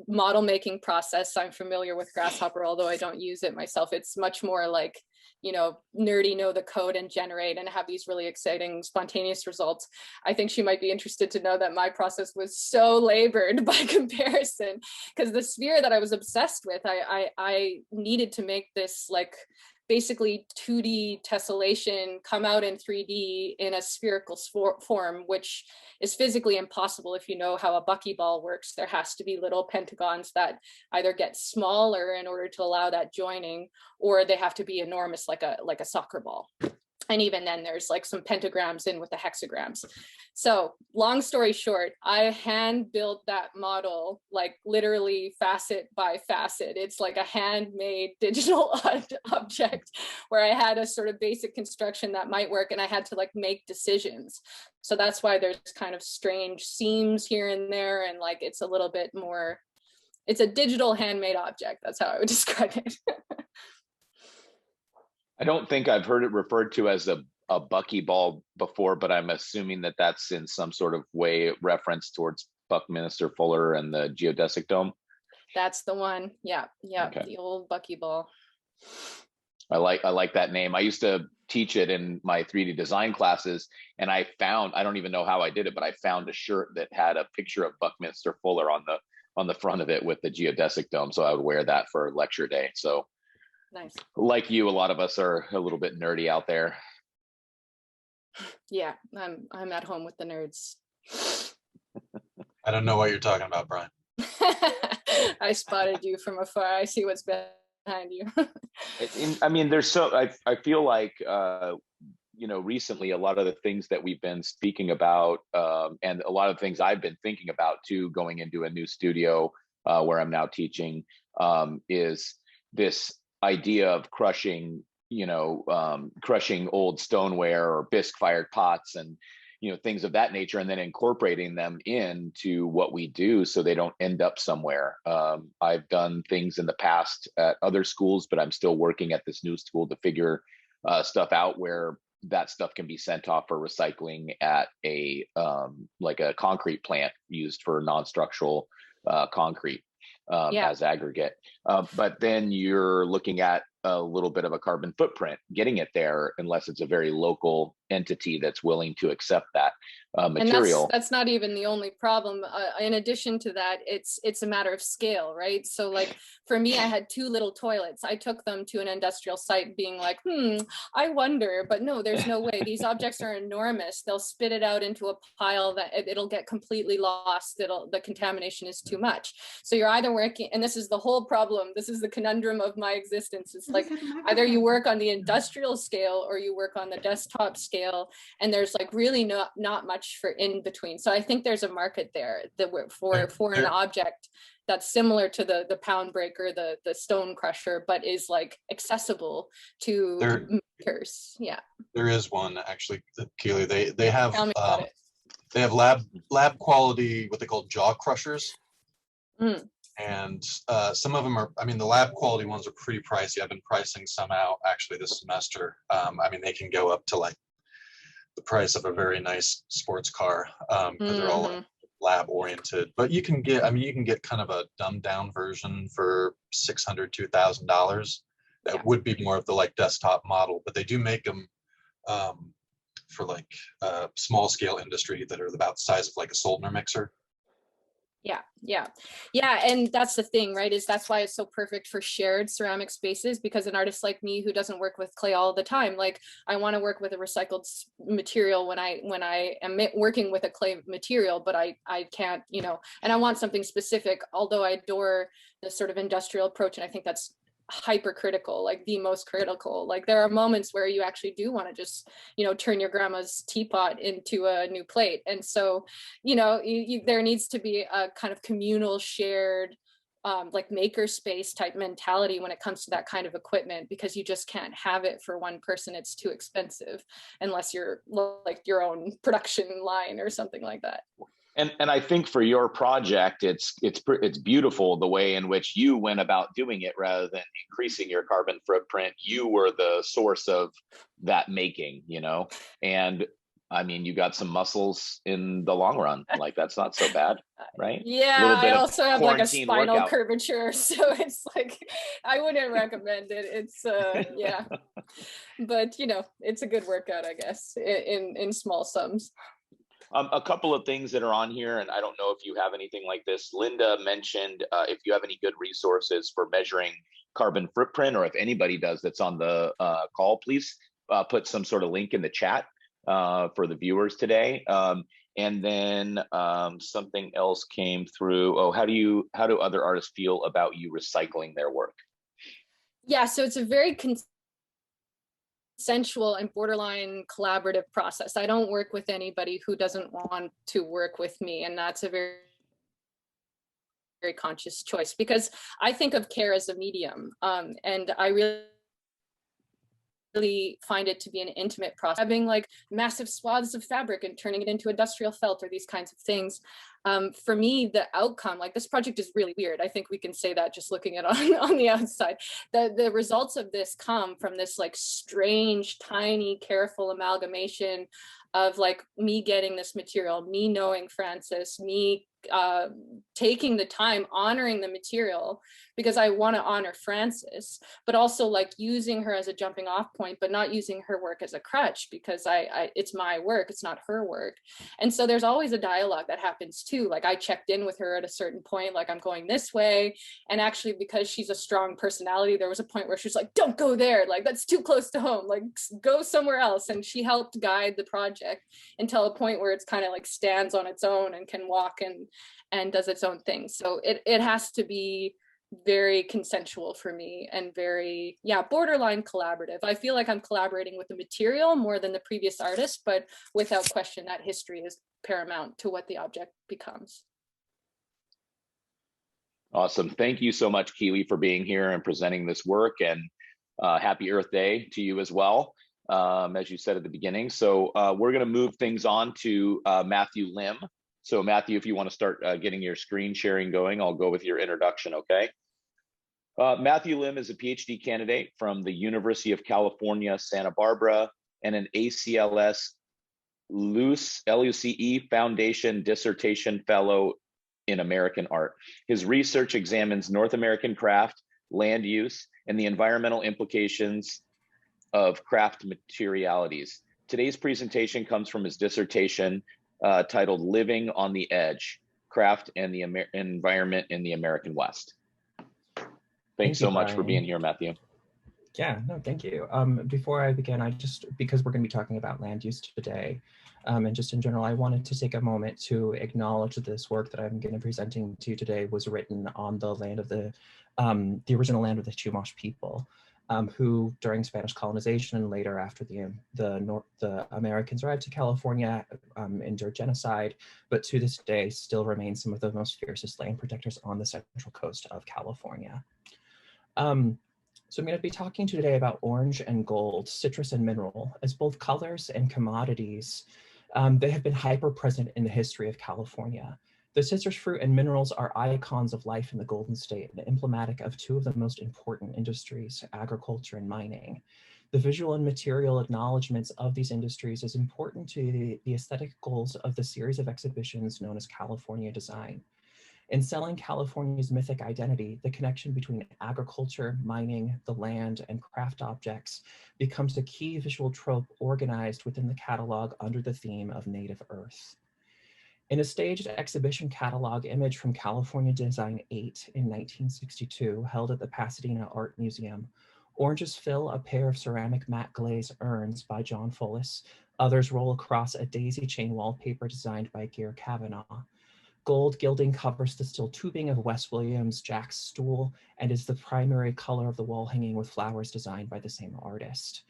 model making process. I'm familiar with Grasshopper, although I don't use it myself. It's much more like, you know, nerdy, know the code and generate and have these really exciting spontaneous results. I think she might be interested to know that my process was so labored by comparison, because the sphere that I was obsessed with, I needed to make this like basically 2D tessellation come out in 3D in a spherical form, which is physically impossible. If you know how a buckyball works, there has to be little pentagons that either get smaller in order to allow that joining, or they have to be enormous like a soccer ball. And even then there's like some pentagrams in with the hexagrams. So long story short, I hand built that model, like literally facet by facet. It's like a handmade digital object where I had a sort of basic construction that might work, and I had to like make decisions. So that's why there's kind of strange seams here and there. And like, it's a little bit more, it's a digital handmade object. That's how I would describe it. I don't think I've heard it referred to as a buckyball before, but I'm assuming that that's in some sort of way reference towards Buckminster Fuller and the geodesic dome. That's the one. Yeah, yeah, Okay. the old buckyball. I like that name. I used to teach it in my 3D design classes, and I don't even know how I did it, but I found a shirt that had a picture of Buckminster Fuller on the front of it with the geodesic dome. So I would wear that for lecture day. So nice. Like you, a lot of us are a little bit nerdy out there. Yeah, I'm at home with the nerds. I don't know what you're talking about, Brian. I spotted you from afar. I see what's behind you. I mean, I feel like, recently a lot of the things that we've been speaking about, and a lot of things I've been thinking about too, going into a new studio where I'm now teaching, is this idea of crushing old stoneware or bisque fired pots and things of that nature, and then incorporating them into what we do so they don't end up somewhere. I've done things in the past at other schools, but I'm still working at this new school to figure stuff out where that stuff can be sent off for recycling at a concrete plant used for non-structural concrete as aggregate. But then you're looking at a little bit of a carbon footprint getting it there, unless it's a very local entity that's willing to accept that material. And that's not even the only problem. In addition to that, it's a matter of scale, right? So like for me, I had 2 little toilets. I took them to an industrial site being like, I wonder, but no, there's no way. These objects are enormous. They'll spit it out into a pile that it'll get completely lost. The contamination is too much. So you're either working, and this is the whole problem. This is the conundrum of my existence. It's like either you work on the industrial scale or you work on the desktop scale, and there's like really not much for in between. So I think there's a market there that for an object that's similar to the pound breaker, the stone crusher, but is like accessible to makers. Yeah, there is one actually, Keeley. They have Tell me about it. They have lab quality, what they call jaw crushers. And some of them are, I mean, the lab quality ones are pretty pricey. I've been pricing some out actually this semester. I mean, they can go up to like the price of a very nice sports car because they're all like lab oriented. But you can get, you can get kind of a dumbed down version for $600 to $1,000. That would be more of the like desktop model, but they do make them for like small scale industry that are about the size of like a Soldner mixer. Yeah. And that's the thing, right? Is that's why it's so perfect for shared ceramic spaces, because an artist like me who doesn't work with clay all the time, like I want to work with a recycled material when I am working with a clay material, but I can't, and I want something specific, although I adore the sort of industrial approach. And I think that's hypercritical, like the most critical. Like there are moments where you actually do want to just turn your grandma's teapot into a new plate, and so there needs to be a kind of communal shared like maker space type mentality when it comes to that kind of equipment, because you just can't have it for one person. It's too expensive unless you're like your own production line or something like that. And I think for your project, it's beautiful the way in which you went about doing it rather than increasing your carbon footprint. You were the source of that making, and I mean, you got some muscles in the long run. Like that's not so bad, right? Yeah, I also have like a spinal curvature, so it's like I wouldn't recommend it. It's yeah, but it's a good workout, I guess, in small sums. A couple of things that are on here, and I don't know if you have anything like this. Linda mentioned if you have any good resources for measuring carbon footprint, or if anybody does that's on the call, please put some sort of link in the chat for the viewers today. And then something else came through. Oh, how do other artists feel about you recycling their work? Yeah, so it's a very consensual and borderline collaborative process. I don't work with anybody who doesn't want to work with me, and that's a very, very conscious choice, because I think of care as a medium, and I really find it to be an intimate process. Having like massive swaths of fabric and turning it into industrial felt or these kinds of things. For me, the outcome, like this project is really weird. I think we can say that just looking at it on the outside. The results of this come from this like strange, tiny, careful amalgamation of like me getting this material, me knowing Francis, me taking the time, honoring the material, because I want to honor Frances, but also like using her as a jumping off point, but not using her work as a crutch, because it's my work, it's not her work. And so there's always a dialogue that happens too. Like I checked in with her at a certain point, like I'm going this way. And actually, because she's a strong personality, there was a point where she was like, don't go there, like that's too close to home, like go somewhere else. And she helped guide the project until a point where it's kind of like stands on its own and can walk and does its own thing. So it has to be very consensual for me and very, yeah, borderline collaborative. I feel like I'm collaborating with the material more than the previous artist, but without question that history is paramount to what the object becomes. Awesome. Thank you so much, Keeley, for being here and presenting this work, and happy Earth Day to you as well, as you said at the beginning. So we're going to move things on to Matthew Lim. So Matthew, if you want to start getting your screen sharing going, I'll go with your introduction, okay? Matthew Lim is a PhD candidate from the University of California, Santa Barbara, and an ACLS LUCE Foundation Dissertation Fellow in American Art. His research examines North American craft, land use, and the environmental implications of craft materialities. Today's presentation comes from his dissertation titled Living on the Edge, Craft and the Environment in the American West. Thanks so much for being here, Matthew. Yeah, no, thank you. Before I begin, because we're going to be talking about land use today, and just in general, I wanted to take a moment to acknowledge that this work that I'm going to be presenting to you today was written on the land of the original land of the Chumash people, who during Spanish colonization and later after the Americans arrived to California, endured genocide, but to this day still remain some of the most fiercest land protectors on the central coast of California. So I'm going to be talking today about orange and gold, citrus and mineral, as both colors and commodities. They have been hyper present in the history of California. The citrus fruit and minerals are icons of life in the Golden State and emblematic of two of the most important industries, agriculture and mining. The visual and material acknowledgements of these industries is important to the aesthetic goals of the series of exhibitions known as California Design. In selling California's mythic identity, the connection between agriculture, mining, the land, and craft objects becomes a key visual trope organized within the catalog under the theme of Native Earth. In a staged exhibition catalog image from California Design 8 in 1962, held at the Pasadena Art Museum, oranges fill a pair of ceramic matte glaze urns by John Follis. Others roll across a daisy chain wallpaper designed by Gear Kavanaugh. Gold gilding covers the steel tubing of Wes Williams' Jack's stool and is the primary color of the wall hanging with flowers designed by the same artist.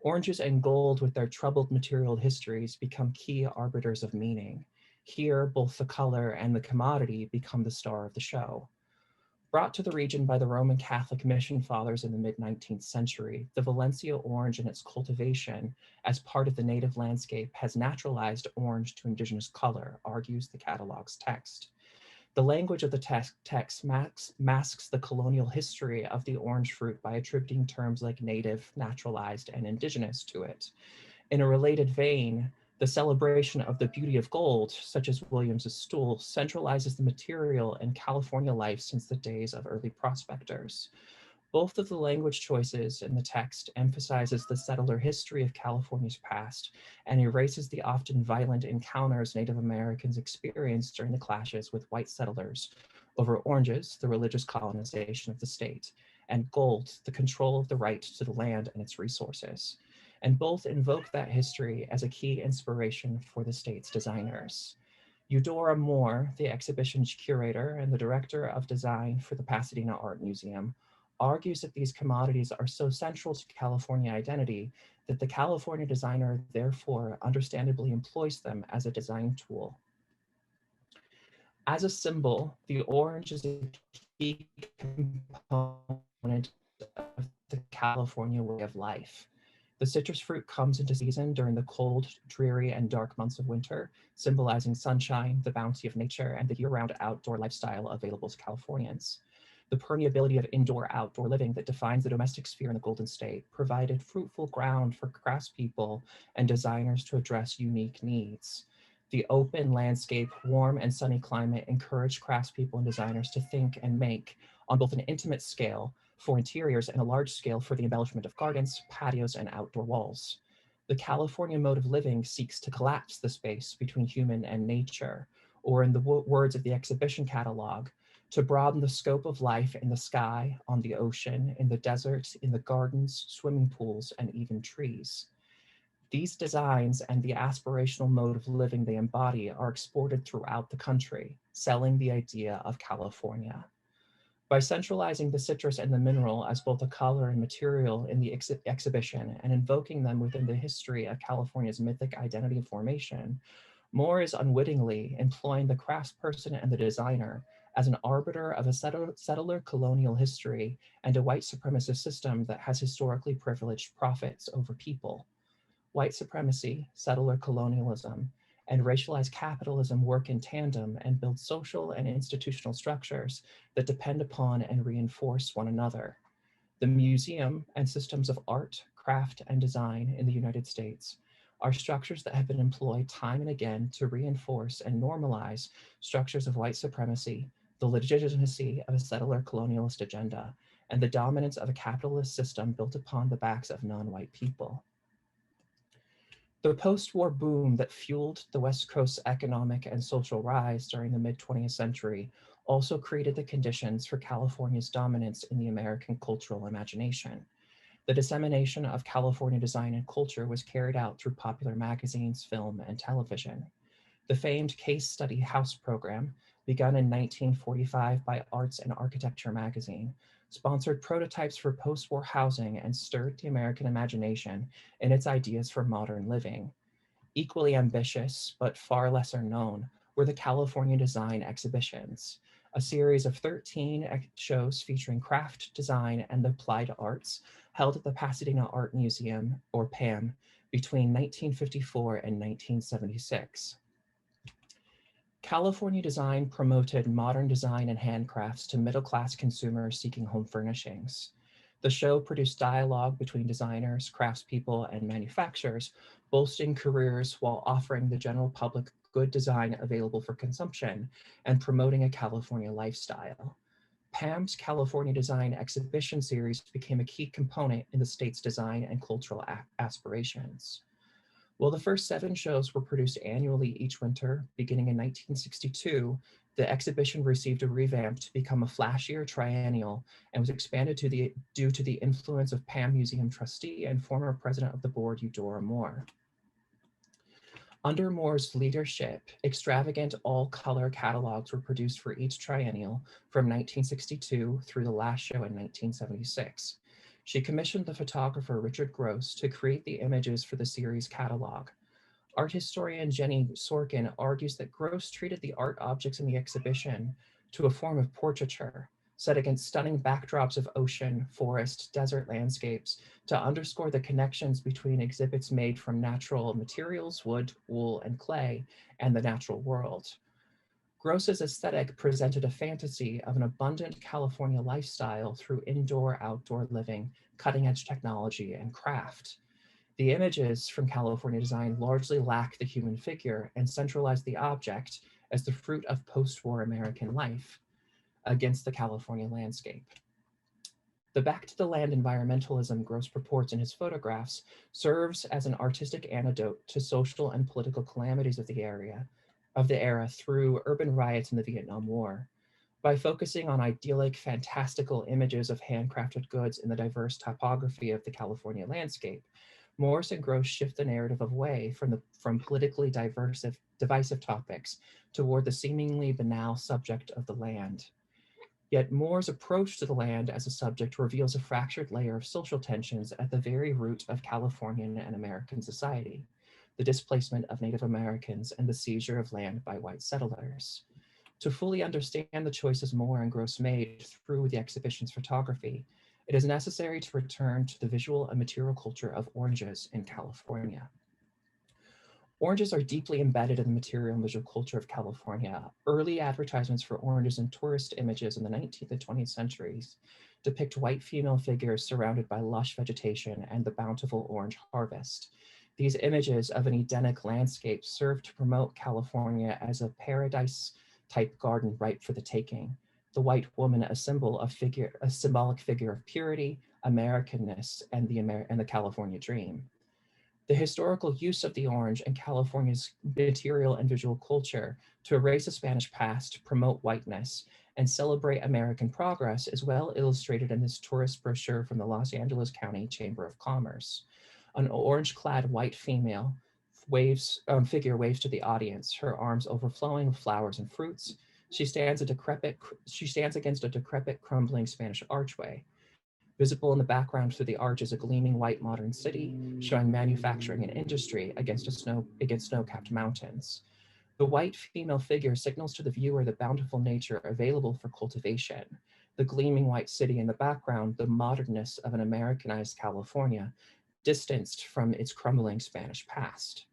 Oranges and gold with their troubled material histories become key arbiters of meaning. Here, both the color and the commodity become the star of the show. Brought to the region by the Roman Catholic mission fathers in the mid-19th century, the Valencia orange and its cultivation as part of the native landscape has naturalized orange to indigenous color, argues the catalog's text. The language of the text masks the colonial history of the orange fruit by attributing terms like native, naturalized, and indigenous to it. In a related vein, the celebration of the beauty of gold, such as Williams's stool, centralizes the material in California life since the days of early prospectors. Both of the language choices in the text emphasizes the settler history of California's past and erases the often violent encounters Native Americans experienced during the clashes with white settlers over oranges, the religious colonization of the state, and gold, the control of the right to the land and its resources. And both invoke that history as a key inspiration for the state's designers. Eudora Moore, the exhibition's curator and the director of design for the Pasadena Art Museum, argues that these commodities are so central to California identity that the California designer therefore understandably employs them as a design tool. As a symbol, the orange is a key component of the California way of life. The citrus fruit comes into season during the cold, dreary, and dark months of winter, symbolizing sunshine, the bounty of nature, and the year-round outdoor lifestyle available to Californians. The permeability of indoor-outdoor living that defines the domestic sphere in the Golden State provided fruitful ground for craftspeople and designers to address unique needs. The open landscape, warm and sunny climate encouraged craftspeople and designers to think and make on both an intimate scale for interiors and a large scale for the embellishment of gardens, patios, and outdoor walls. The California mode of living seeks to collapse the space between human and nature, or in the words of the exhibition catalog, to broaden the scope of life in the sky, on the ocean, in the desert, in the gardens, swimming pools, and even trees. These designs and the aspirational mode of living they embody are exported throughout the country, selling the idea of California. By centralizing the citrus and the mineral as both a color and material in the exhibition and invoking them within the history of California's mythic identity of formation, Moore is unwittingly employing the craftsperson and the designer as an arbiter of a settler colonial history and a white supremacist system that has historically privileged profits over people. White supremacy, settler colonialism, and racialized capitalism work in tandem and build social and institutional structures that depend upon and reinforce one another. The museum and systems of art, craft, and design in the United States are structures that have been employed time and again to reinforce and normalize structures of white supremacy, the legitimacy of a settler colonialist agenda, and the dominance of a capitalist system built upon the backs of non-white people. The post-war boom that fueled the West Coast's economic and social rise during the mid-20th century also created the conditions for California's dominance in the American cultural imagination. The dissemination of California design and culture was carried out through popular magazines, film, and television. The famed Case Study House program, begun in 1945 by Arts and Architecture magazine, sponsored prototypes for post-war housing and stirred the American imagination in its ideas for modern living. Equally ambitious, but far lesser known, were the California Design Exhibitions, a series of 13 shows featuring craft, design, and the applied arts held at the Pasadena Art Museum, or PAM, between 1954 and 1976. California Design promoted modern design and handcrafts to middle-class consumers seeking home furnishings. The show produced dialogue between designers, craftspeople, and manufacturers, boosting careers while offering the general public good design available for consumption and promoting a California lifestyle. PAM's California Design Exhibition Series became a key component in the state's design and cultural aspirations. While the first 7 shows were produced annually each winter, beginning in 1962, the exhibition received a revamp to become a flashier triennial and was expanded due to the influence of PAM Museum trustee and former president of the board, Eudora Moore. Under Moore's leadership, extravagant all-color catalogs were produced for each triennial from 1962 through the last show in 1976. She commissioned the photographer Richard Gross to create the images for the series catalog. Art historian Jenny Sorkin argues that Gross treated the art objects in the exhibition to a form of portraiture, set against stunning backdrops of ocean, forest, desert landscapes to underscore the connections between exhibits made from natural materials, wood, wool, and clay, and the natural world. Gross's aesthetic presented a fantasy of an abundant California lifestyle through indoor-outdoor living, cutting-edge technology, and craft. The images from California Design largely lack the human figure and centralize the object as the fruit of post-war American life against the California landscape. The back to the land environmentalism Gross purports in his photographs serves as an artistic antidote to social and political calamities of the era through urban riots in the Vietnam War. By focusing on idyllic, fantastical images of handcrafted goods in the diverse topography of the California landscape, Morse and Gross shift the narrative away from politically divisive topics toward the seemingly banal subject of the land. Yet Moore's approach to the land as a subject reveals a fractured layer of social tensions at the very root of Californian and American society, the displacement of Native Americans and the seizure of land by white settlers. To fully understand the choices Moore and Gross made through the exhibition's photography, it is necessary to return to the visual and material culture of oranges in California. Oranges are deeply embedded in the material and visual culture of California. Early advertisements for oranges and tourist images in the 19th and 20th centuries depict white female figures surrounded by lush vegetation and the bountiful orange harvest. These images of an Edenic landscape serve to promote California as a paradise-type garden ripe for the taking. The white woman, a symbolic figure of purity, Americanness, and the California dream. The historical use of the orange in California's material and visual culture to erase a Spanish past, promote whiteness, and celebrate American progress is well illustrated in this tourist brochure from the Los Angeles County Chamber of Commerce. An orange-clad white female figure waves to the audience, her arms overflowing with flowers and fruits. She stands against a decrepit, crumbling Spanish archway. Visible in the background through the arch is a gleaming white modern city, showing manufacturing and industry against snow-capped mountains. The white female figure signals to the viewer the bountiful nature available for cultivation. The gleaming white city in the background, the modernness of an Americanized California, distanced from its crumbling Spanish past.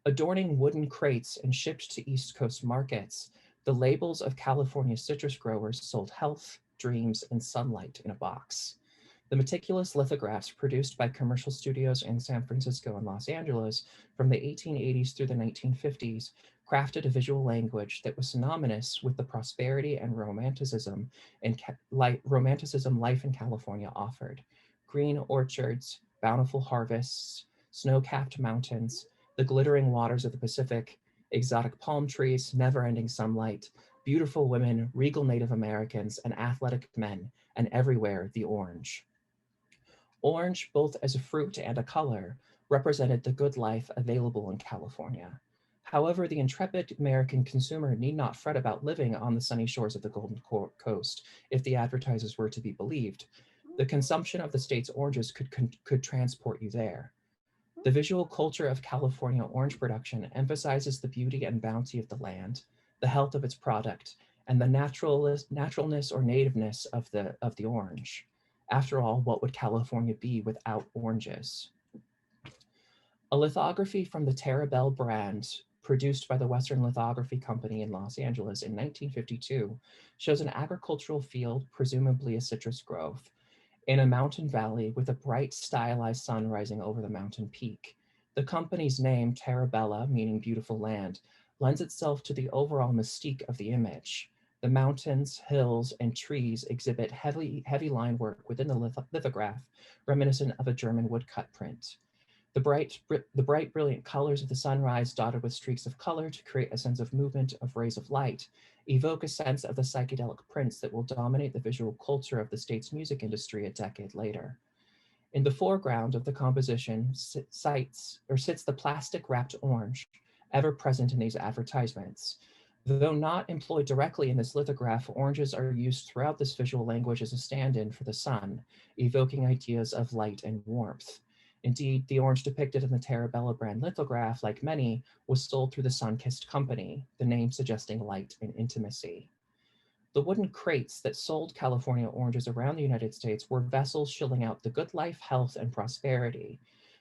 Adorning wooden crates and shipped to East Coast markets, the labels of California citrus growers sold health, dreams, and sunlight in a box. The meticulous lithographs produced by commercial studios in San Francisco and Los Angeles from the 1880s through the 1950s crafted a visual language that was synonymous with the prosperity and romanticism life in California offered. Green orchards, bountiful harvests, snow-capped mountains, the glittering waters of the Pacific, exotic palm trees, never-ending sunlight, beautiful women, regal Native Americans, and athletic men, and everywhere the orange. Orange, both as a fruit and a color, represented the good life available in California. However, the intrepid American consumer need not fret about living on the sunny shores of the Golden Coast if the advertisers were to be believed. The consumption of the state's oranges could transport you there. The visual culture of California orange production emphasizes the beauty and bounty of the land, the health of its product, and the naturalness or nativeness of the orange. After all, what would California be without oranges? A lithography from the Terabelle brand, produced by the Western Lithography Company in Los Angeles in 1952, shows an agricultural field, presumably a citrus grove, in a mountain valley with a bright, stylized sun rising over the mountain peak. The company's name, Terabella, meaning beautiful land, lends itself to the overall mystique of the image. The mountains, hills, and trees exhibit heavy line work within the lithograph, reminiscent of a German woodcut print. The bright, brilliant colors of the sunrise, dotted with streaks of color to create a sense of movement of rays of light, evoke a sense of the psychedelic prints that will dominate the visual culture of the state's music industry a decade later. In the foreground of the composition sits the plastic-wrapped orange, ever present in these advertisements. Though not employed directly in this lithograph, oranges are used throughout this visual language as a stand-in for the sun, evoking ideas of light and warmth. Indeed, the orange depicted in the Terabella brand lithograph, like many, was sold through the Sun-Kissed Company, the name suggesting light and intimacy. The wooden crates that sold California oranges around the United States were vessels shilling out the good life, health, and prosperity.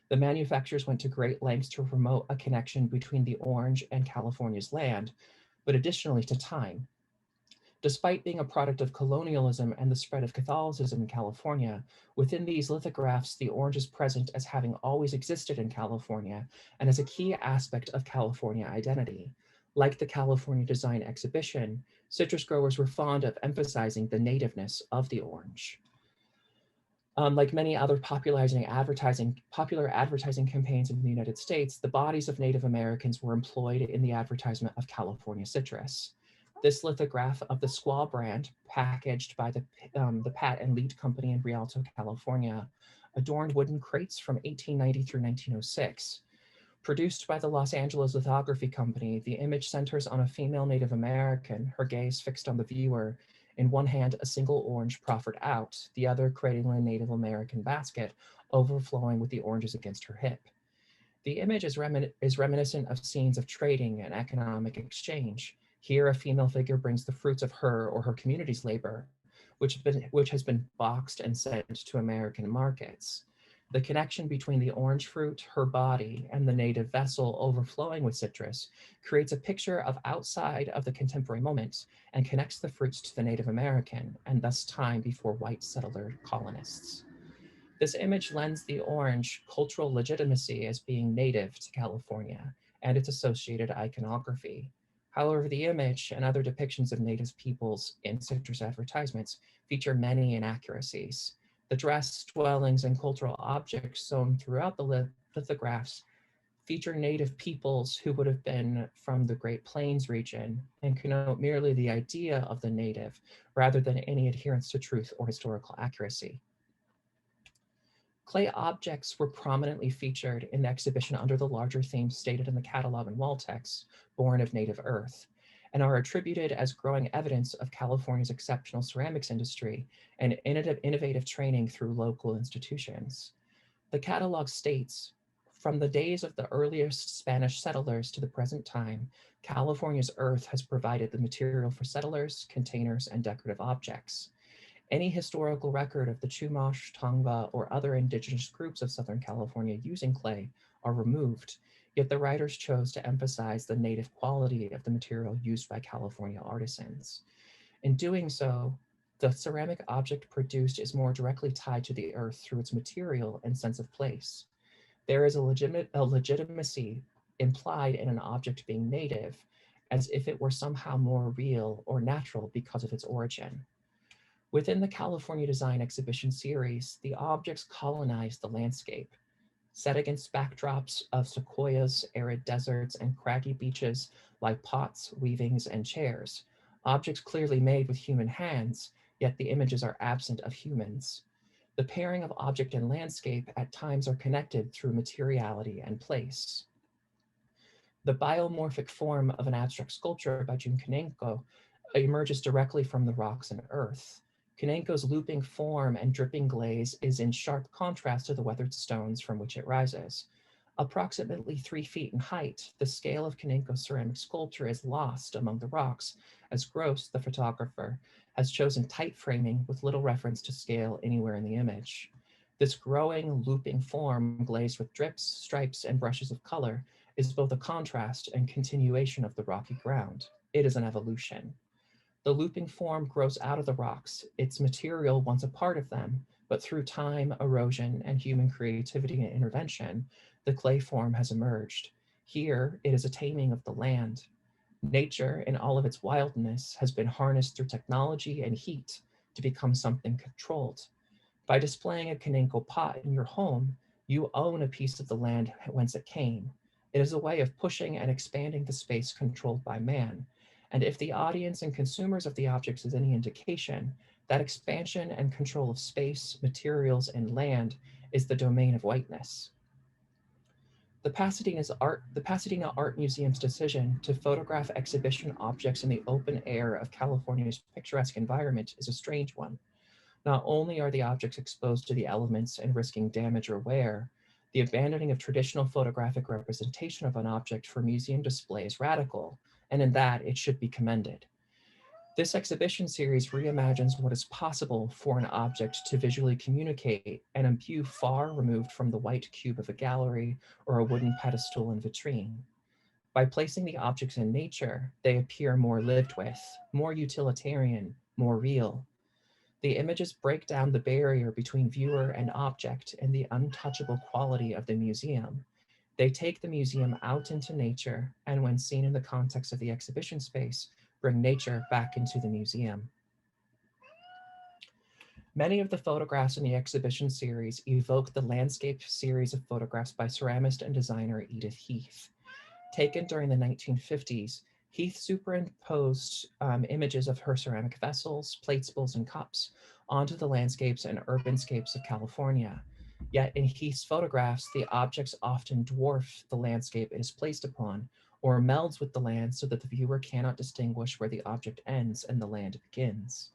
The manufacturers went to great lengths to promote a connection between the orange and California's land, but additionally to time. Despite being a product of colonialism and the spread of Catholicism in California, within these lithographs, the orange is present as having always existed in California and as a key aspect of California identity. Like the California Design Exhibition, citrus growers were fond of emphasizing the nativeness of the orange. Like many other popular advertising campaigns in the United States, the bodies of Native Americans were employed in the advertisement of California citrus. This lithograph of the Squaw brand, packaged by the Pat and Lead Company in Rialto, California, adorned wooden crates from 1890 through 1906. Produced by the Los Angeles Lithography Company, the image centers on a female Native American, her gaze fixed on the viewer, in one hand a single orange proffered out, the other cradling a Native American basket, overflowing with the oranges against her hip. The image is reminiscent of scenes of trading and economic exchange. Here, a female figure brings the fruits of her or her community's labor, which has been boxed and sent to American markets. The connection between the orange fruit, her body, and the native vessel overflowing with citrus creates a picture of outside of the contemporary moment and connects the fruits to the Native American and thus time before white settler colonists. This image lends the orange cultural legitimacy as being native to California and its associated iconography. However, the image and other depictions of native peoples in citrus advertisements feature many inaccuracies. The dress, dwellings, and cultural objects shown throughout the lithographs feature native peoples who would have been from the Great Plains region and connote merely the idea of the native rather than any adherence to truth or historical accuracy. Clay objects were prominently featured in the exhibition under the larger themes stated in the catalog and wall text, Born of Native Earth, and are attributed as growing evidence of California's exceptional ceramics industry and innovative training through local institutions. The catalog states, from the days of the earliest Spanish settlers to the present time, California's earth has provided the material for settlers, containers, and decorative objects. Any historical record of the Chumash, Tongva, or other indigenous groups of Southern California using clay are removed, yet the writers chose to emphasize the native quality of the material used by California artisans. In doing so, the ceramic object produced is more directly tied to the earth through its material and sense of place. There is a legitimacy implied in an object being native, as if it were somehow more real or natural because of its origin. Within the California Design Exhibition series, the objects colonize the landscape. Set against backdrops of sequoias, arid deserts, and craggy beaches like pots, weavings, and chairs, objects clearly made with human hands, yet the images are absent of humans. The pairing of object and landscape at times are connected through materiality and place. The biomorphic form of an abstract sculpture by Jun Kanenko emerges directly from the rocks and earth. Kanenko's looping form and dripping glaze is in sharp contrast to the weathered stones from which it rises. Approximately 3 feet in height, the scale of Kanenko's ceramic sculpture is lost among the rocks, as Gross, the photographer, has chosen tight framing with little reference to scale anywhere in the image. This growing, looping form, glazed with drips, stripes, and brushes of color, is both a contrast and continuation of the rocky ground. It is an evolution. The looping form grows out of the rocks, its material once a part of them, but through time, erosion, and human creativity and intervention, the clay form has emerged. Here, it is a taming of the land. Nature, in all of its wildness, has been harnessed through technology and heat to become something controlled. By displaying a Kanenko pot in your home, you own a piece of the land whence it came. It is a way of pushing and expanding the space controlled by man. And if the audience and consumers of the objects is any indication, that expansion and control of space, materials, and land is the domain of whiteness. The Pasadena Art Museum's decision to photograph exhibition objects in the open air of California's picturesque environment is a strange one. Not only are the objects exposed to the elements and risking damage or wear, the abandoning of traditional photographic representation of an object for museum display is radical, and in that it should be commended. This exhibition series reimagines what is possible for an object to visually communicate and imbue far removed from the white cube of a gallery or a wooden pedestal and vitrine. By placing the objects in nature, they appear more lived with, more utilitarian, more real. The images break down the barrier between viewer and object and the untouchable quality of the museum. They take the museum out into nature, and when seen in the context of the exhibition space, bring nature back into the museum. Many of the photographs in the exhibition series evoke the landscape series of photographs by ceramist and designer Edith Heath. Taken during the 1950s, Heath superimposed images of her ceramic vessels, plates, bowls, and cups onto the landscapes and urbanscapes of California. Yet in Heath's photographs, the objects often dwarf the landscape it is placed upon, or melds with the land so that the viewer cannot distinguish where the object ends and the land begins.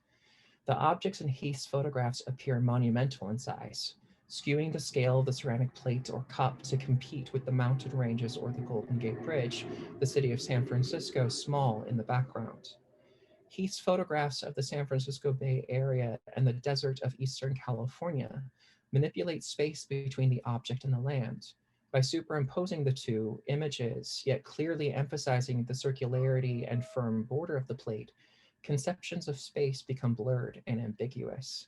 The objects in Heath's photographs appear monumental in size, skewing the scale of the ceramic plate or cup to compete with the mountain ranges or the Golden Gate Bridge, the city of San Francisco, small in the background. Heath's photographs of the San Francisco Bay Area and the desert of Eastern California manipulate space between the object and the land. By superimposing the two images, yet clearly emphasizing the circularity and firm border of the plate, conceptions of space become blurred and ambiguous.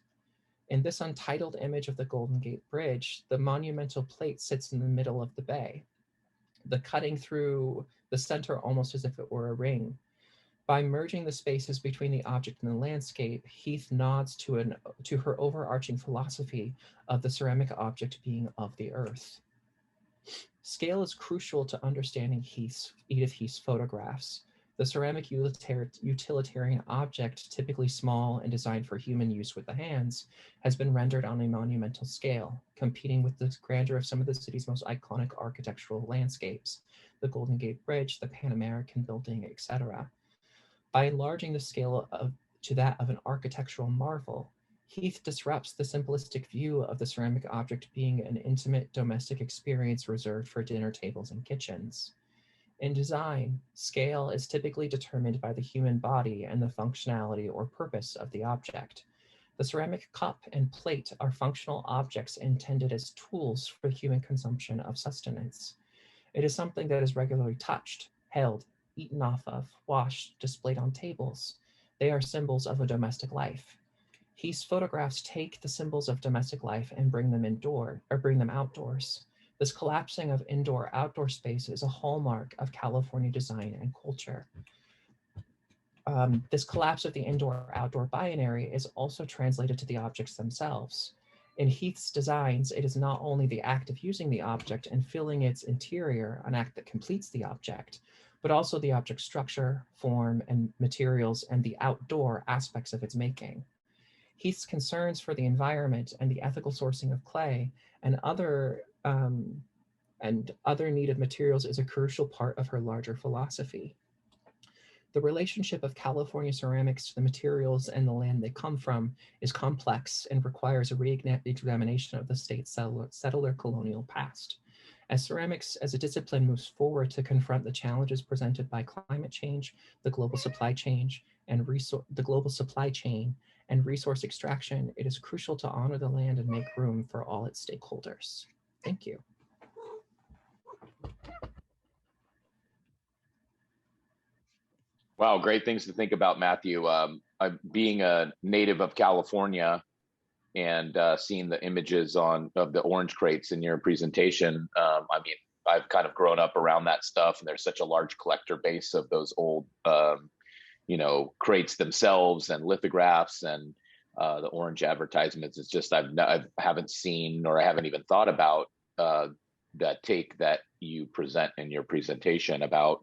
In this untitled image of the Golden Gate Bridge, the monumental plate sits in the middle of the bay, the cutting through the center almost as if it were a ring. By merging the spaces between the object and the landscape, Heath nods to her overarching philosophy of the ceramic object being of the earth. Scale is crucial to understanding Edith Heath's photographs. The ceramic utilitarian object, typically small and designed for human use with the hands, has been rendered on a monumental scale, competing with the grandeur of some of the city's most iconic architectural landscapes, the Golden Gate Bridge, the Pan American Building, etc. By enlarging the scale to that of an architectural marvel, Heath disrupts the simplistic view of the ceramic object being an intimate domestic experience reserved for dinner tables and kitchens. In design, scale is typically determined by the human body and the functionality or purpose of the object. The ceramic cup and plate are functional objects intended as tools for human consumption of sustenance. It is something that is regularly touched, held, eaten off of, washed, displayed on tables. They are symbols of a domestic life. Heath's photographs take the symbols of domestic life and bring them outdoors. This collapsing of indoor-outdoor space is a hallmark of California design and culture. This collapse of the indoor-outdoor binary is also translated to the objects themselves. In Heath's designs, it is not only the act of using the object and filling its interior, an act that completes the object, but also the object's structure, form, and materials, and the outdoor aspects of its making. Heath's concerns for the environment and the ethical sourcing of clay and other needed materials is a crucial part of her larger philosophy. The relationship of California ceramics to the materials and the land they come from is complex and requires a re-examination of the state's settler colonial past. As ceramics as a discipline moves forward to confront the challenges presented by climate change, the global supply chain, and resource extraction, it is crucial to honor the land and make room for all its stakeholders. Thank you. Wow, great things to think about, Matthew. Being a native of California and seeing the images of the orange crates in your presentation, I mean, I've kind of grown up around that stuff, and there's such a large collector base of those old, crates themselves and lithographs and the orange advertisements. It's just I haven't seen, or I haven't even thought about that take that you present in your presentation about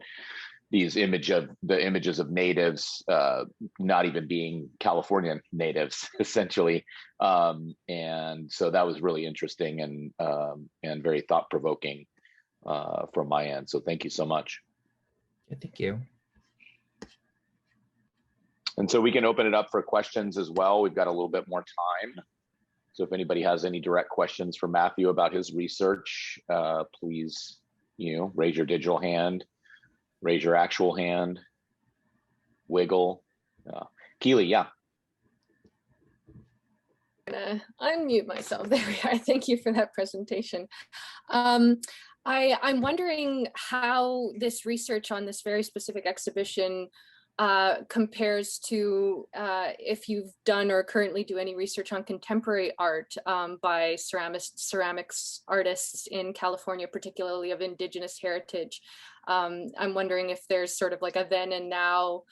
these images of natives not even being Californian natives, essentially, and so that was really interesting and very thought-provoking from my end. So thank you so much. Yeah, thank you. And so we can open it up for questions as well. We've got a little bit more time. So if anybody has any direct questions for Matthew about his research, please, raise your digital hand. Raise your actual hand, wiggle. Keeley, yeah. I'm gonna unmute myself. There we are. Thank you for that presentation. I'm wondering how this research on this very specific exhibition compares to if you've done or currently do any research on contemporary art by ceramics artists in California, particularly of indigenous heritage. I'm wondering if there's sort of like a then and now,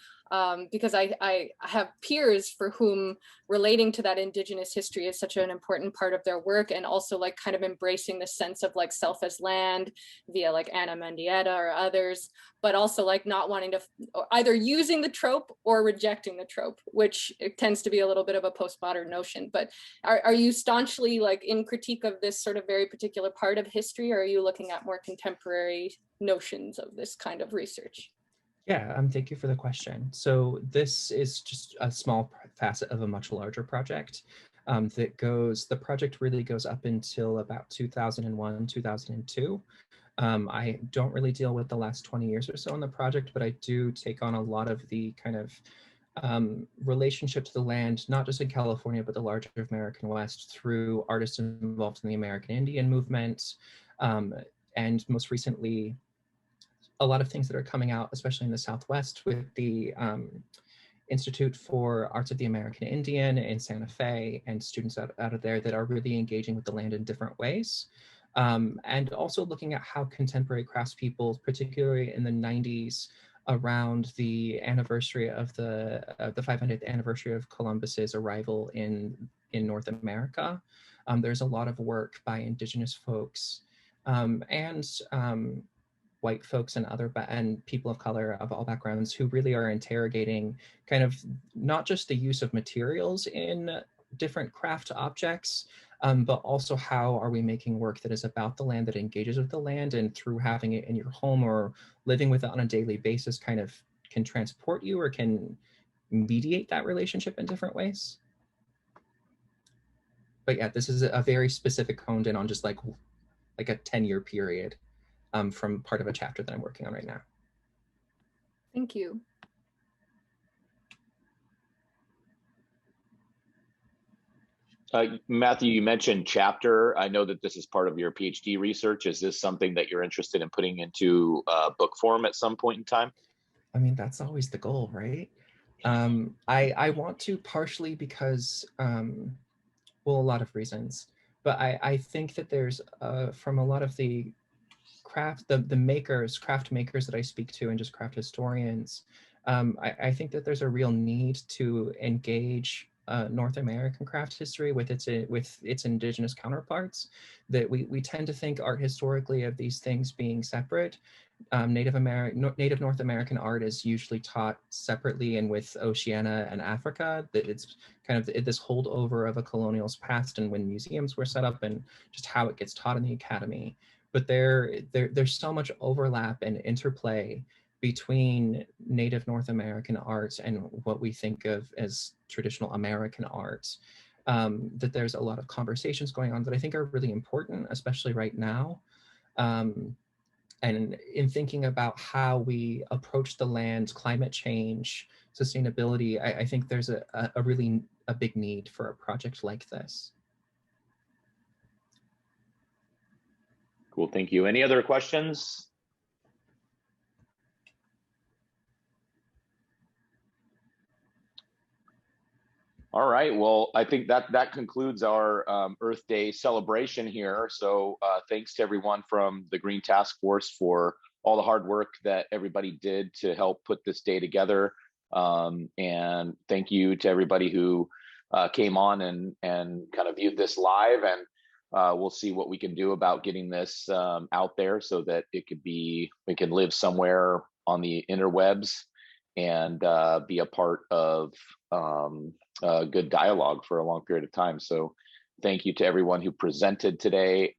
because I have peers for whom relating to that indigenous history is such an important part of their work, and also like kind of embracing the sense of like self as land via like Ana Mendieta or others, but also like not wanting to either using the trope or rejecting the trope, which it tends to be a little bit of a postmodern notion. But are you staunchly like in critique of this sort of very particular part of history, or are you looking at more contemporary notions of this kind of research? Yeah, thank you for the question. So this is just a small facet of a much larger project the project really goes up until about 2001, 2002. I don't really deal with the last 20 years or so in the project, but I do take on a lot of the kind of relationship to the land, not just in California, but the larger American West through artists involved in the American Indian movement, and most recently, a lot of things that are coming out, especially in the Southwest, with the Institute for Arts of the American Indian in Santa Fe, and students out of there that are really engaging with the land in different ways. And also looking at how contemporary craftspeople, particularly in the 90s, around the anniversary of the 500th anniversary of Columbus's arrival in North America. There's a lot of work by Indigenous folks and white folks and and people of color of all backgrounds who really are interrogating kind of not just the use of materials in different craft objects, but also how are we making work that is about the land, that engages with the land, and through having it in your home or living with it on a daily basis kind of can transport you or can mediate that relationship in different ways. But yeah, this is a very specific honed in on just like a 10-year period from part of a chapter that I'm working on right now. Thank you. Matthew, you mentioned chapter. I know that this is part of your PhD research. Is this something that you're interested in putting into book form at some point in time? I mean, that's always the goal, right? I want to, partially because, well, a lot of reasons, but I think that there's, from a lot of the craft makers that I speak to and just craft historians, I think that there's a real need to engage North American craft history with its indigenous counterparts. That we tend to think art historically of these things being separate. Native North American art is usually taught separately and with Oceania and Africa. That it's kind of this holdover of a colonial's past and when museums were set up and just how it gets taught in the academy. But there's so much overlap and interplay between Native North American arts and what we think of as traditional American arts, that there's a lot of conversations going on that I think are really important, especially right now. And in thinking about how we approach the land, climate change, sustainability, I think there's a really big need for a project like this. Cool, thank you. Any other questions? All right, well, I think that concludes our Earth Day celebration here. So thanks to everyone from the Green Task Force for all the hard work that everybody did to help put this day together. And thank you to everybody who came on and kind of viewed this live. And we'll see what we can do about getting this out there so that it can live somewhere on the interwebs and be a part of good dialogue for a long period of time. So thank you to everyone who presented today.